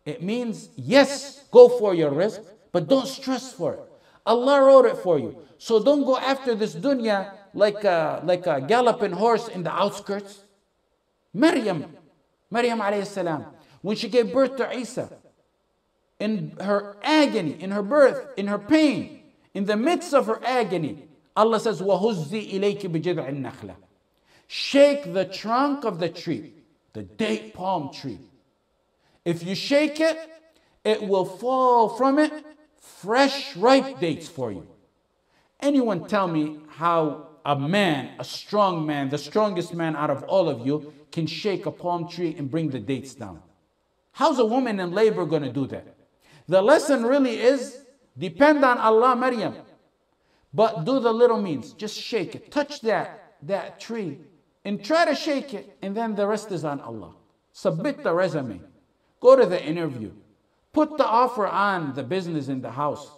It means, yes, go for your rizq, but don't stress for it. Allah wrote it for you. So don't go after this dunya like a galloping horse in the outskirts. Maryam alayhi salam, when she gave birth to Isa, in her agony, in her birth, in her pain, in the midst of her agony, Allah says, وَهُزِّي إِلَيْكِ بِجِذْعِ النَّخْلَةِ. Shake the trunk of the tree, the date palm tree. If you shake it, it will fall from it fresh, ripe dates for you. Anyone tell me how a man, a strong man, the strongest man out of all of you, can shake a palm tree and bring the dates down? How's a woman in labor going to do that? The lesson really is depend on Allah, Maryam. But do the little means. Just shake it. Touch that tree and try to shake it. And then the rest is on Allah. Submit the resume. Go to the interview. Put the offer on the business in the house.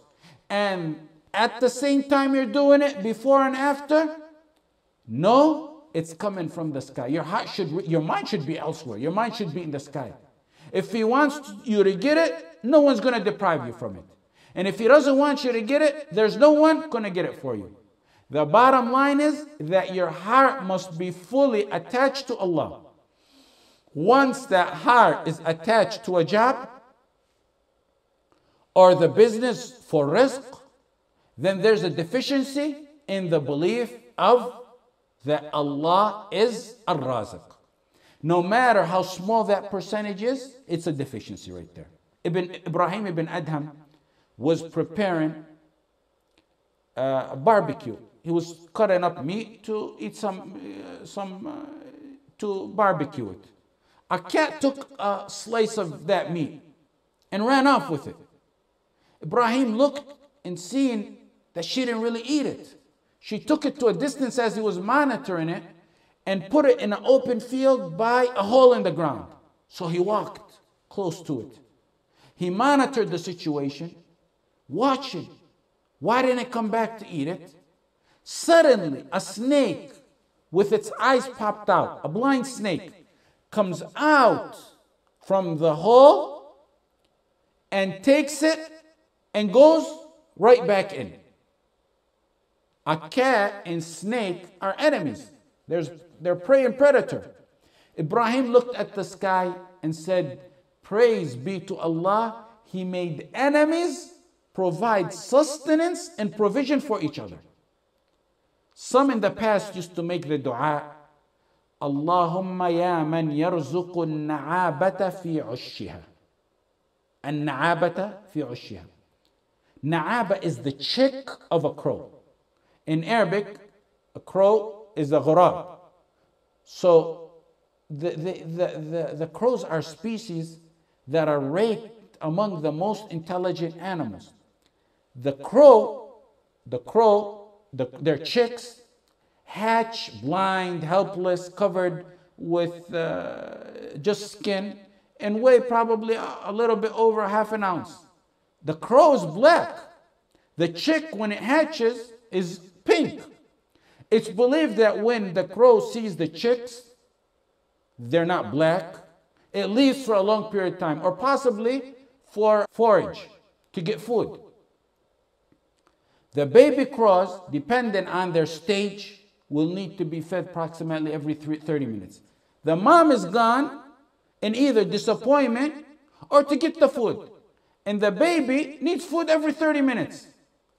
And at the same time you're doing it, before and after, no, it's coming from the sky. Your mind should be elsewhere. Your mind should be in the sky. If He wants you to get it, no one's going to deprive you from it. And if He doesn't want you to get it, there's no one going to get it for you. The bottom line is that your heart must be fully attached to Allah. Once that heart is attached to a job or the business for rizq, then there's a deficiency in the belief of that Allah is Ar-Raziq. No matter how small that percentage is, it's a deficiency right there. Ibrahim ibn Adham was preparing a barbecue. He was cutting up meat to eat to barbecue it. A cat took a slice of that meat and ran off with it. Ibrahim looked and seen that she didn't really eat it. She took it to a distance as he was monitoring it and put it in an open field by a hole in the ground. So he walked close to it. He monitored the situation, watching. Why didn't it come back to eat it? Suddenly, a snake with its eyes popped out, a blind snake, comes out from the hole and takes it and goes right back in. A cat and snake are enemies. They're prey and predator. Ibrahim looked at the sky and said, praise be to Allah, He made enemies provide sustenance and provision for each other. Some in the past used to make the dua, Allahumma ya man yarzuqu an-na'abata fi 'ushshiha. An-na'abata fi 'ushshiha. Na'aba is the chick of a crow. In Arabic, a crow is a ghurab. So the crows are species that are ranked among the most intelligent animals. Their chicks hatch blind, helpless, covered with just skin, and weigh probably a little bit over half an ounce. The crow is black. The chick, when it hatches, is pink. It's believed that when the crow sees the chicks, they're not black. It leaves for a long period of time, or possibly for forage, to get food. The baby crows, depending on their stage, will need to be fed approximately every 30 minutes. The mom is gone in either disappointment or to get the food. And the baby needs food every 30 minutes.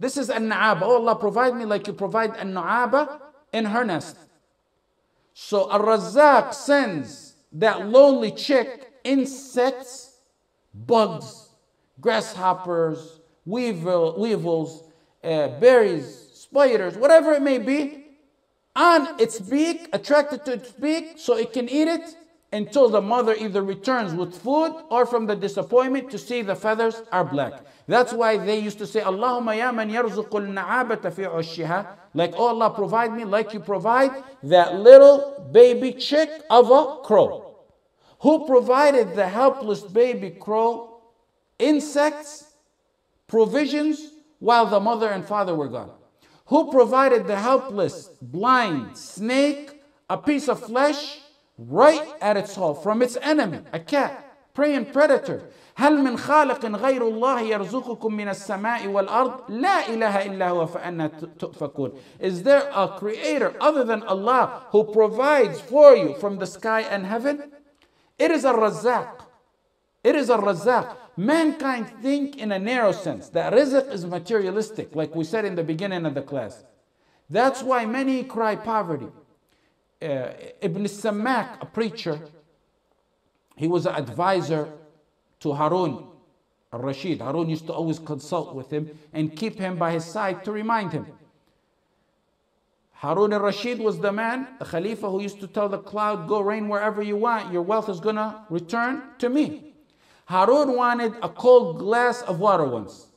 This is an-na'aba. Oh, Allah, provide me like you provide an-na'aba in her nest. So Ar-Razzaq sends that lonely chick insects, bugs, grasshoppers, weevils, berries, spiders, whatever it may be, on its beak, attracted to its beak, so it can eat it until the mother either returns with food or from the disappointment to see the feathers are black. That's why they used to say, Allahumma ya man yarzuqul na'abata fi 'ushshiha, like, oh Allah, provide me like you provide that little baby chick of a crow. Who provided the helpless baby crow insects, provisions, while the mother and father were gone? Who provided the helpless blind snake a piece of flesh right at its hole from its enemy, a cat, prey and predator? هل من خالق غير الله يرزقكم من السماء والأرض لا إله إلا هو فأنا تؤفكون. Is there a creator other than Allah who provides for you from the sky and heaven? It is Ar-Razzaq. It is Ar-Razzaq. Mankind think in a narrow sense that rizq is materialistic, like we said in the beginning of the class. That's why many cry poverty. Ibn Sammak, a preacher, he was an advisor to Harun al-Rashid. Harun used to always consult with him and keep him by his side to remind him. Harun al-Rashid was the man, the Khalifa, who used to tell the cloud, go rain wherever you want, your wealth is going to return to me. Harun wanted a cold glass of water once.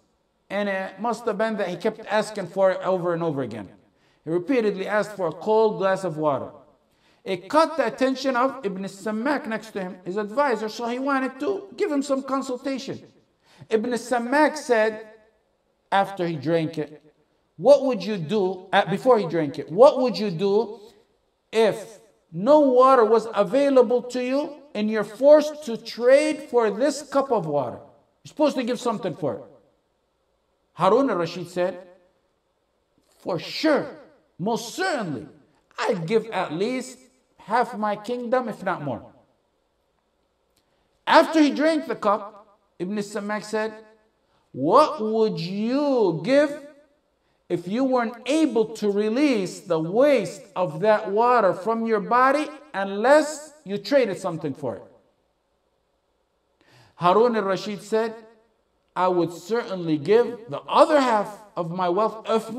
And it must have been that he kept asking for it over and over again. He repeatedly asked for a cold glass of water. It caught the attention of Ibn Sammak next to him, his advisor, so he wanted to give him some consultation. Ibn Sammak said, after he drank it, what would you do, before he drank it, what would you do if no water was available to you and you're forced to trade for this cup of water? You're supposed to give something for it. Harun al-Rashid said, for sure, most certainly, I'd give at least half my kingdom, if not more. After he drank the cup, Ibn Sammak said, what would you give if you weren't able to release the waste of that water from your body unless you traded something for it? Harun al-Rashid said, I would certainly give the other half of my wealth, if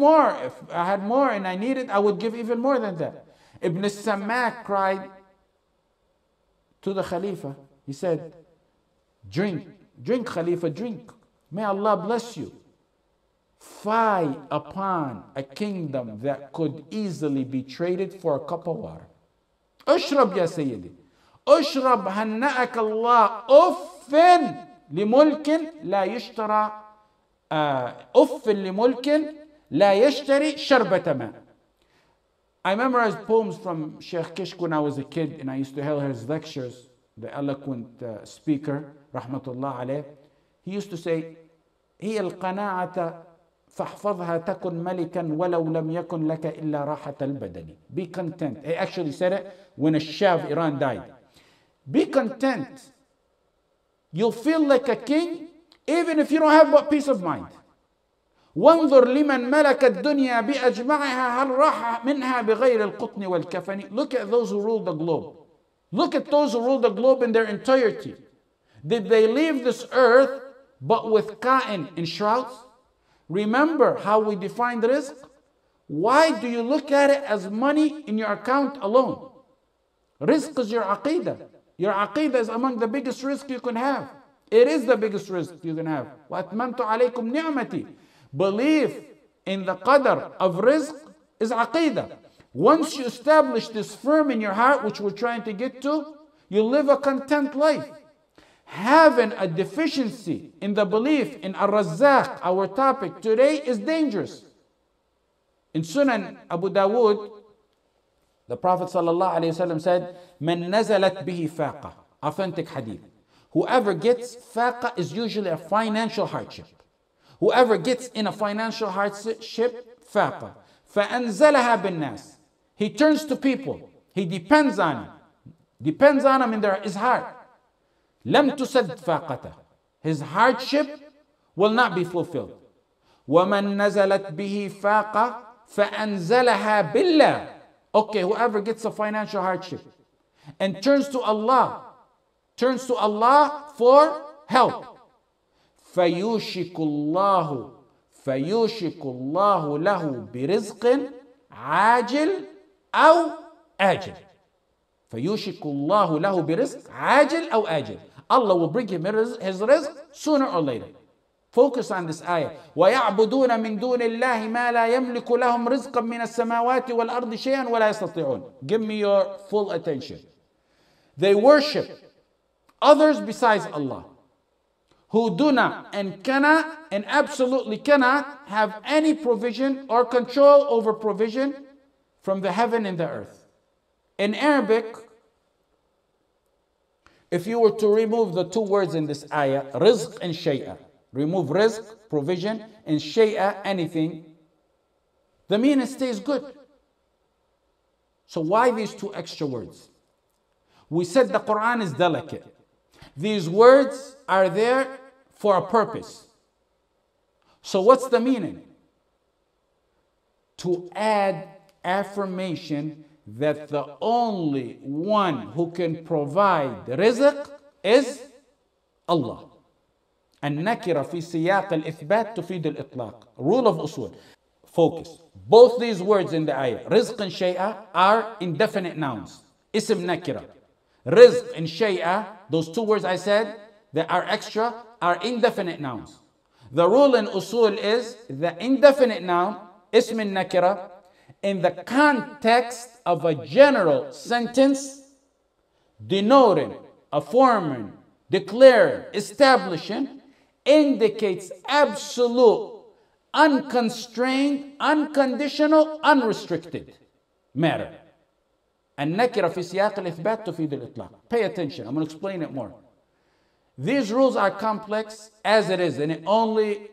I had more and I needed, I would give even more than that. Ibn Sammak cried to the Khalifa. He said, drink, Khalifa, drink. May Allah bless you. Fie upon a kingdom that could easily be traded for a cup of water. Ashrab ya Sayyidi. Ashrab hanna'ak Allah. Uffin لملك لا يشترى أف لملك لا يشتري شربة ماء. I memorized poems from Sheikh Kishk when I was a kid, and I used to hear his lectures, the eloquent speaker, rahmatullah alayh. He used to say, هي القناعة فاحفظها تكن ملكا ولو لم يكن لك إلا راحة البدن. Be content. He actually said it when a Shah of Iran died. Be content. You'll feel like a king even if you don't have but peace of mind. وانظر لمن ملك الدنيا بأجمعها هل راح منها بغير القطن والكفن. Look at those who ruled the globe. Look at those who ruled the globe in their entirety. Did they leave this earth but with ka'in in shrouds? Remember how we defined rizq? Why do you look at it as money in your account alone? Rizq is your aqidah. Your aqidah is among the biggest risk you can have. It is the biggest risk you can have. وَأَتْمَمْتُ عَلَيْكُمْ نِعْمَتِي. Belief in the qadr of rizq is aqidah. Once you establish this firm in your heart, which we're trying to get to, you live a content life. Having a deficiency in the belief in Ar-Razzaq, our topic today, is dangerous. In Sunan Abu Dawood, the Prophet ﷺ said, "Man nazalat bihi faqa." Authentic hadith. Whoever gets faqa is usually a financial hardship. Whoever gets in a financial hardship, faqa. فَأَنزَلَهَا بِالنَّاسِ. He turns to people. He depends on them. Depends on them in his heart. لَمْ تُسَدْ فَاقَتَهُ. His hardship will not be fulfilled. وَمَنْ نَزَلَتْ بِهِ فَاقَ فَأَنزَلَهَا بِاللَّهِ. Okay, whoever gets a financial hardship and turns to Allah for help. فَيُوشِكُ اللَّهُ لَهُ بِرِزْقٍ عَاجِلٍ أَوْ آجِلٍ. فَيُوشِكُ اللَّهُ لَهُ بِرِزْقٍ عَاجِلٍ أَوْ آجِلٍ. Allah will bring him his rizq sooner or later. Focus on this ayah. وَيَعْبُدُونَ مِن دُونِ اللَّهِ مَا لَا يَمْلِكُ لَهُمْ رِزْقًا مِنَ السَّمَاوَاتِ وَالْأَرْضِ شَيْئًا وَلَا يَسْتَطِيعُونَ. Give me your full attention. They worship others besides Allah, who do not and cannot and absolutely cannot have any provision or control over provision from the heaven and the earth. In Arabic, if you were to remove the two words in this ayah, rizq and shay'a, remove rizq, provision, and shay'a, anything, the meaning stays good. So why these two extra words? We said the Quran is delicate. These words are there for a purpose. So what's the meaning? To add affirmation that the only one who can provide rizq is Allah. النكرة في سياق الإثبات تفيد الإطلاق. Rule of usul. Focus. Both these words in the ayah, rizq and shay'a, are indefinite nouns. Ism nakira. Rizq and shay'a, those two words I said, that are extra are indefinite nouns. The rule in usul is the indefinite noun, ism al-nakira, in the context of a general sentence denoting, affirming, declaring, establishing, indicates absolute, unconstrained, unconditional, unrestricted matter. النكرة في سياق الإثبات تفيد الإطلاق. Pay attention, I'm going to explain it more. These rules are complex as it is, and it only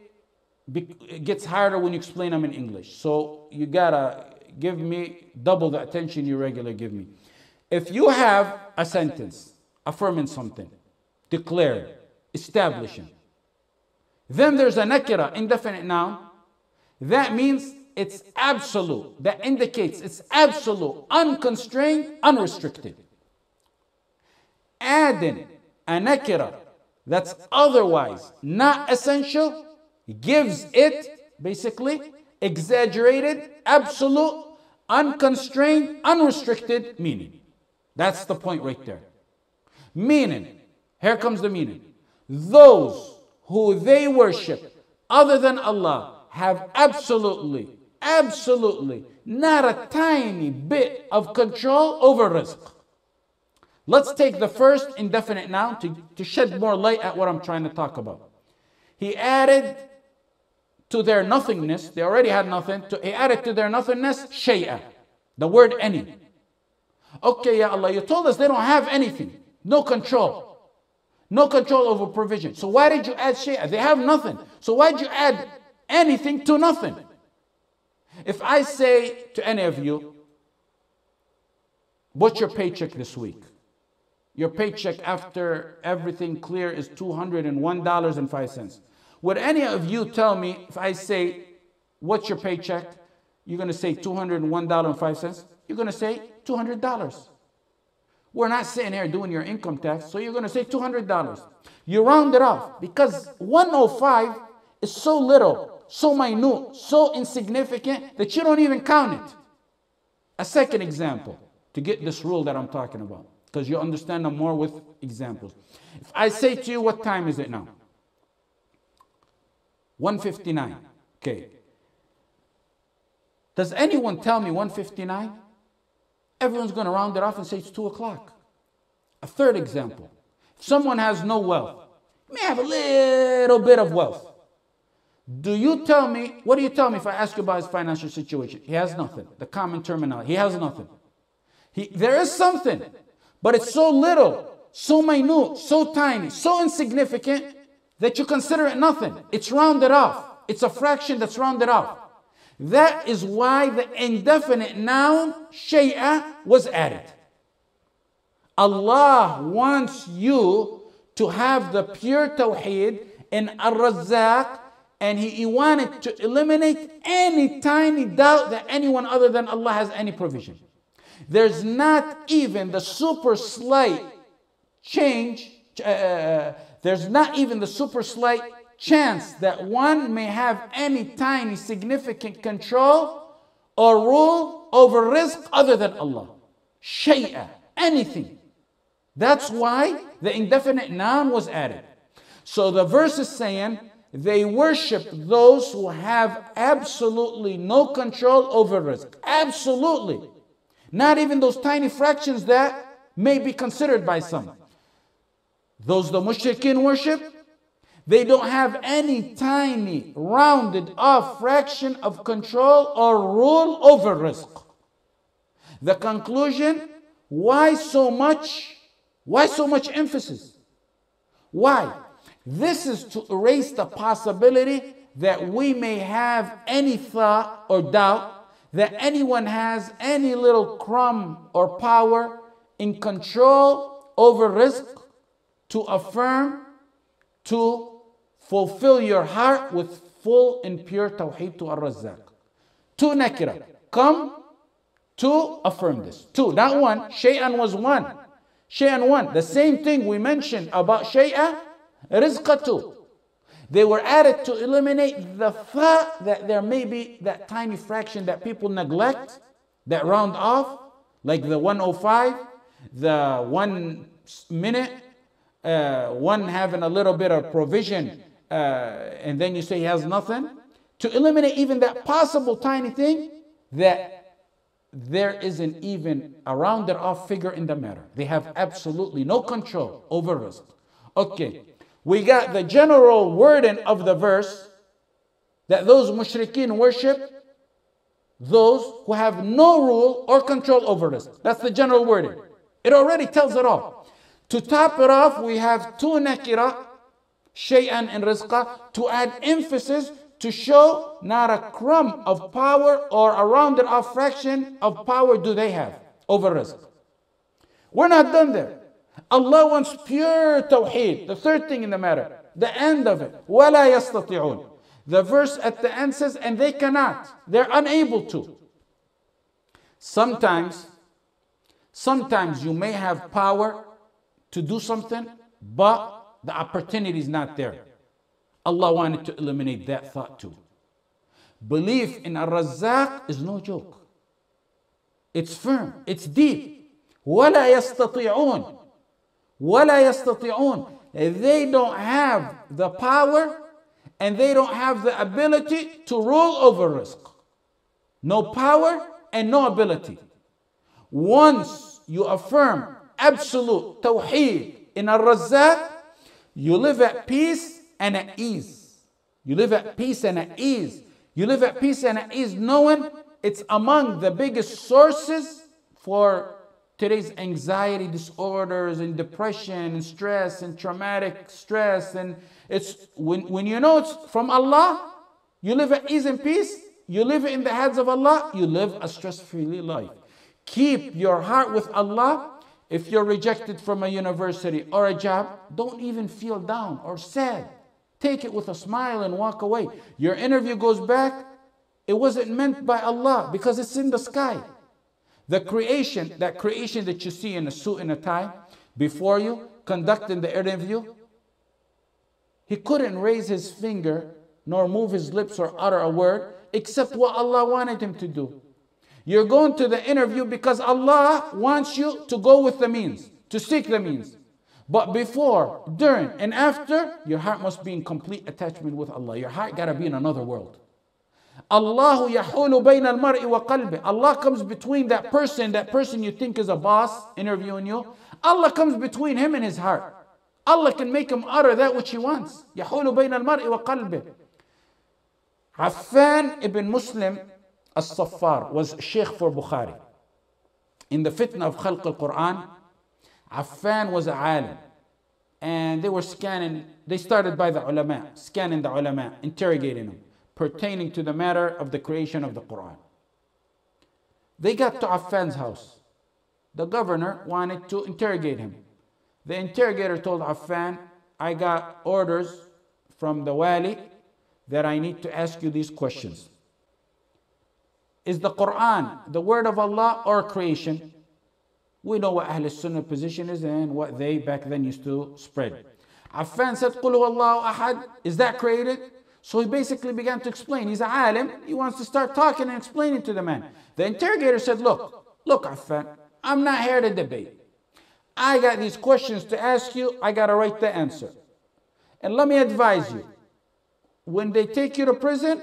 gets harder when you explain them in English. So you gotta give me double the attention you regularly give me. If you have a sentence affirming something, declaring, establishing, then there's a nakira, indefinite noun, that means it's absolute. That indicates it's absolute, unconstrained, unrestricted. Adding a nakira that's otherwise not essential gives it basically exaggerated, absolute, unconstrained, unrestricted meaning. That's the point right there. Meaning, here comes the meaning. Those who they worship other than Allah have absolutely not a tiny bit of control over rizq. Let's take the first indefinite noun to shed more light at what I'm trying to talk about. He added to their nothingness, they already had nothing, he added to their nothingness, shay'a, the word any. Okay, ya Allah, you told us they don't have anything, no control over provision. So why did you add shay'a? They have nothing. So why did you add anything to nothing? If I say to any of you, what's your paycheck this week? Your paycheck after everything clear is $201.05. Would any of you tell me, if I say, what's your paycheck? You're going to say $201.05? You're going to say $200. We're not sitting here doing your income tax, so you're going to say $200. You round it off because 105 is so little, so minute, so insignificant that you don't even count it. A second example to get this rule that I'm talking about, because you understand them more with examples. If I say to you, what time is it now? 1:59. Okay. Does anyone tell me 1:59? Everyone's going to round it off and say it's 2 o'clock. A third example. If someone has no wealth, may have a little bit of wealth. What do you tell me if I ask you about his financial situation? He has nothing. The common terminology. He has nothing. There is something, but it's so little, so minute, so tiny, so insignificant that you consider it nothing. It's rounded off. It's a fraction that's rounded off. That is why the indefinite noun shay'a was added. Allah wants you to have the pure tawheed in Ar-Razzaq, and He wanted to eliminate any tiny doubt that anyone other than Allah has any provision. There's not even the super slight change, there's not even the super slight chance that one may have any tiny significant control or rule over rizq other than Allah. Shay'a, anything. That's why the indefinite noun was added. So the verse is saying they worship those who have absolutely no control over rizq. Absolutely. Not even those tiny fractions that may be considered by some. Those the mushrikeen worship, they don't have any tiny rounded off fraction of control or rule over rizq. The conclusion, why so much emphasis? Why? This is to erase the possibility that we may have any thought or doubt that anyone has any little crumb or power in control over rizq to affirm, to fulfill your heart with full and pure tawheed to Ar-Razzaq. Two nakira, come to affirm this. Two, not one. Shay'an was one. Shay'an one. The same thing we mentioned about shay'a, rizqa two. They were added to eliminate the thought that there may be that tiny fraction that people neglect, that round off, like the 105, the 1 minute, one having a little bit of provision, and then you say he has nothing, to eliminate even that possible tiny thing, that there isn't even a rounded off figure in the matter. They have absolutely no control over rizq. Okay, we got the general wording of the verse that those mushrikeen worship those who have no rule or control over rizq. That's the general wording. It already tells it all. To top it off, we have two nakira, shay'an and rizqa, to add emphasis to show not a crumb of power or a rounded off fraction of power do they have over rizq. We're not done there. Allah wants pure tawheed, the third thing in the matter, the end of it. وَلَا يَسْتَطِعُونَ. The verse at the end says, and they cannot, they're unable to. Sometimes you may have power to do something, but the opportunity is not there. Allah wanted to eliminate that thought too. Belief in Ar-Razzaq is no joke. It's firm, it's deep. وَلَا يَسْتَطِعُونَ. وَلَا يَسْتَطِعُونَ. They don't have the power and they don't have the ability to rule over rizq. No power and no ability. Once you affirm absolute tawheed in Ar-Razzaq, you live at peace and at ease. You live at peace and at ease. You live at peace and at ease knowing it's among the biggest sources for today's anxiety disorders and depression and stress and traumatic stress. And it's when you know it's from Allah, you live at ease and peace, you live in the hands of Allah, you live a stress-free life. Keep your heart with Allah. If you're rejected from a university or a job, don't even feel down or sad. Take it with a smile and walk away. Your interview goes back, it wasn't meant by Allah because it's in the sky. That creation that you see in a suit and a tie before you, conducting the interview, he couldn't raise his finger nor move his lips or utter a word except what Allah wanted him to do. You're going to the interview because Allah wants you to go with the means, to seek the means. But before, during, and after, your heart must be in complete attachment with Allah. Your heart gotta be in another world. Allahu yahulu bayna al-mar'i wa qalbi. Allah comes between that person you think is a boss interviewing you. Allah comes between him and his heart. Allah can make him utter that which he wants. Yahulu bayna al-mar'i wa qalbi. Affan ibn Muslim as-Saffar was Sheikh for Bukhari. In the fitna of Khalq al-Quran, Affan was a alim. And they were scanning, they started by the ulama, scanning the ulama, interrogating them, pertaining to the matter of the creation of the Quran. They got to Affan's house. The governor wanted to interrogate him. The interrogator told Affan, I got orders from the wali that I need to ask you these questions. Is the Quran the word of Allah or creation? We know what Ahl Sunnah position is and what they back then used to spread. Affan said, Qul huwallahu ahad, is that created? So he basically began to explain. He's a alim, he wants to start talking and explaining to the man. The interrogator said, look Affan, I'm not here to debate. I got these questions to ask you, I got to write the answer. And let me advise you, when they take you to prison,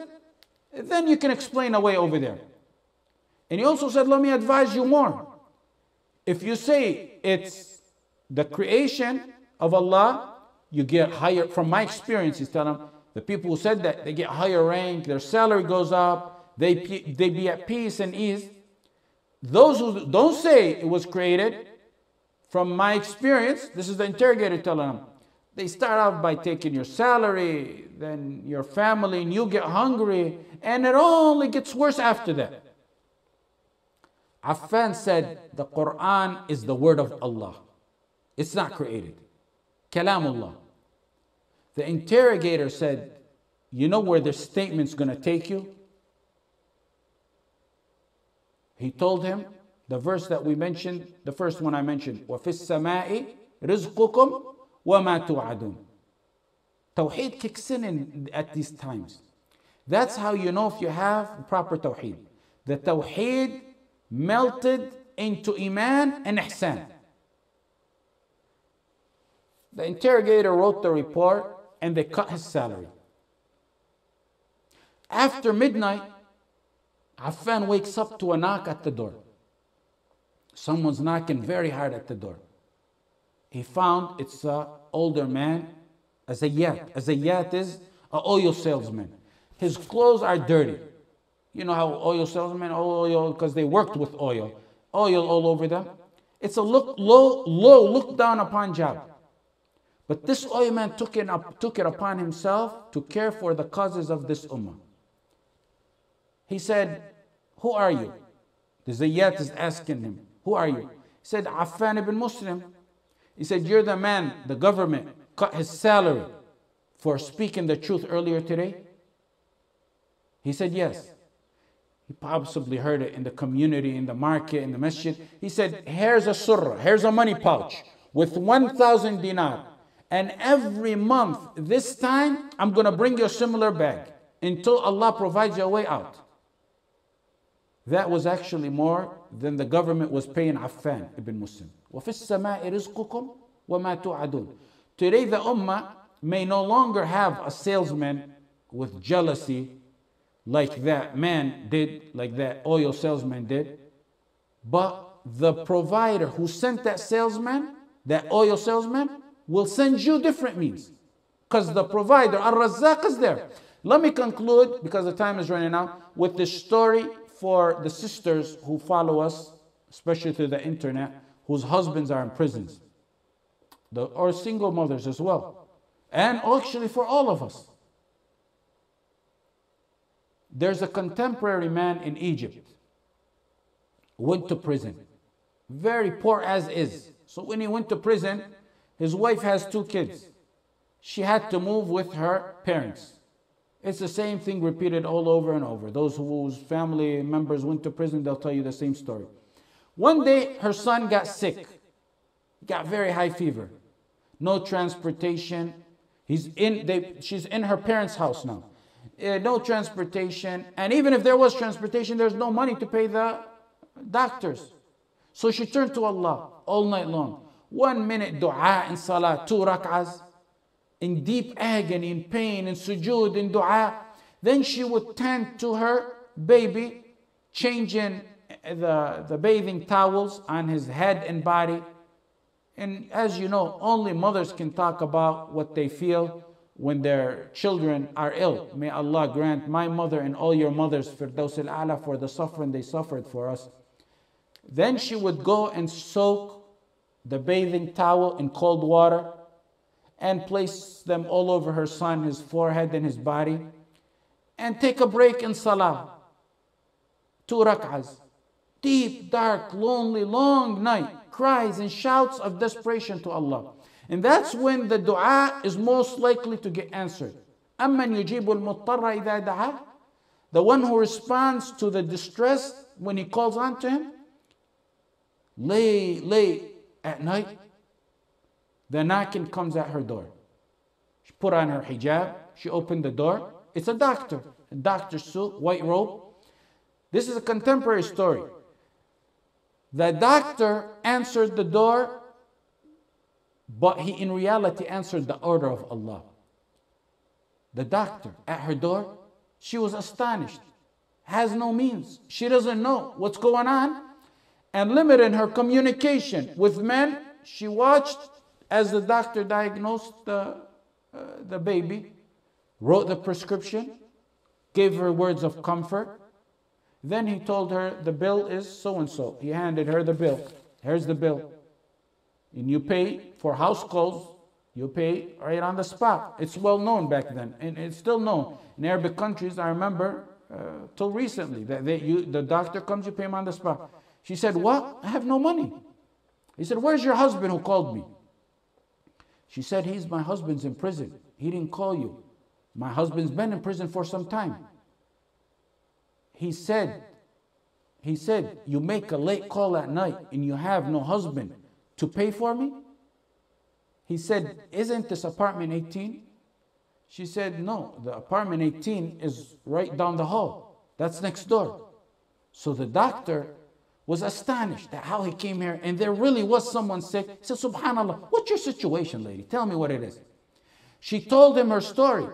then you can explain away over there. And he also said, let me advise you more. If you say it's the creation of Allah, you get higher. From my experience, he's telling them, the people who said that, they get higher rank, their salary goes up, they be at peace and ease. Those who don't say it was created, from my experience, this is the interrogator telling them, they start off by taking your salary, then your family, and you get hungry, and it only gets worse after that. Affan said, the Quran is the word of Allah. It's not created. Kalamullah. The interrogator said, you know where this statement's going to take you? He told him the verse that we mentioned, the first one I mentioned, وَفِي السَّمَاءِ رِزْقُكُمْ وَمَا تُوعَدُونَ. Tawheed kicks in at these times. That's how you know if you have proper Tawheed. The Tawheed melted into Iman and Ihsan. The interrogator wrote the report and they cut his salary. After midnight, Affan wakes up to a knock at the door. Someone's knocking very hard at the door. He found it's an older man, a zayyat. A zayyat is an oil salesman. His clothes are dirty. You know how oil salesmen, oil, because they worked with oil all over them. It's a look down upon job. But this oil man took it upon himself to care for the causes of this ummah. He said, who are you? The zayyat is asking him, who are you? He said, Affan ibn Muslim. He said, you're the man the government cut his salary for speaking the truth earlier today? He said, yes. He possibly heard it in the community, in the market, in the masjid. He said, here's a surah, here's a money pouch with 1,000 dinar. And every month, this time, I'm going to bring you a similar bag until Allah provides you a way out. That was actually more than the government was paying Affan ibn Muslim. وَفِي السَّمَاءِ رِزْقُكُمْ وَمَا تُوعَدُونَ. Today the ummah may no longer have a salesman with jealousy like that man did, like that oil salesman did. But the provider who sent that salesman, that oil salesman, will send you different means. Because the provider, Ar-Razzaq, is there. Let me conclude, because the time is running out, with this story for the sisters who follow us, especially through the internet, whose husbands are in prisons. Or single mothers as well. And actually for all of us. There's a contemporary man in Egypt, went to prison, very poor as is. So when he went to prison, his wife has 2 kids. She had to move with her parents. It's the same thing repeated all over and over. Those whose family members went to prison, they'll tell you the same story. One day, her son got sick. He got very high fever. No transportation. She's in her parents' house now. No transportation. And even if there was transportation, there's no money to pay the doctors. So she turned to Allah all night long. 1 minute dua in salah, 2 rak'ahs, in deep agony, in pain, in sujood, in dua. Then she would tend to her baby, changing the bathing towels on his head and body. And as you know, only mothers can talk about what they feel when their children are ill. May Allah grant my mother and all your mothers Firdaus al-A'la for the suffering they suffered for us. Then she would go and soak the bathing towel in cold water and place them all over her son, his forehead and his body, and take a break in salah. 2 rak'ahs. Deep, dark, lonely, long night. Cries and shouts of desperation to Allah. And that's when the dua is most likely to get answered. أَمَّنْ يُجِيبُ الْمُضْطَرَّ إِذَا دَعَاهُ. The one who responds to the distress when he calls on to him. Late at night, the knocking comes at her door. She put on her hijab. She opened the door. It's a doctor's suit, white robe. This is a contemporary story. The doctor answered the door, but he in reality answered the order of Allah. The doctor at her door, she was astonished, has no means. She doesn't know what's going on, and limited her communication with men. She watched as the doctor diagnosed the baby, wrote the prescription, gave her words of comfort. Then he told her the bill is so-and-so. He handed her the bill. Here's the bill. And you pay for house calls, you pay right on the spot. It's well known back then, and it's still known. In Arabic countries, I remember till recently, that the doctor comes, you pay him on the spot. She said, what? I have no money. He said, where's your husband who called me? She said, my husband's in prison. He didn't call you. My husband's been in prison for some time. He said, you make a late call at night and you have no husband to pay for me? He said, isn't this apartment 18? She said, no, the apartment 18 is right down the hall. That's next door. So the doctor was astonished at how he came here and there really was someone sick. He said, "Subhanallah, what's your situation, lady? Tell me what it is." She told him her story.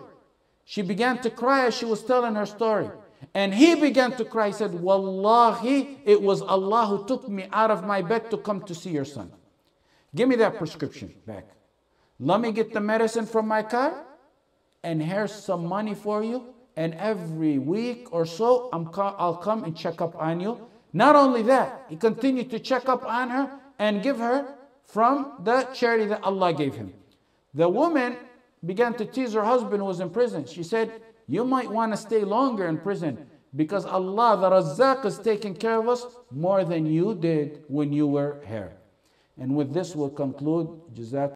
She began to cry as she was telling her story. And he began to cry. He said, "Wallahi, it was Allah who took me out of my bed to come to see your son. Give me that prescription back. Let me get the medicine from my car, and here's some money for you. And every week or so, I'll come and check up on you." Not only that, he continued to check up on her and give her from the charity that Allah gave him. The woman began to tease her husband who was in prison. She said, "You might want to stay longer in prison because Allah, the Razzaq, is taking care of us more than you did when you were here." And with this, we'll conclude. Jazakum.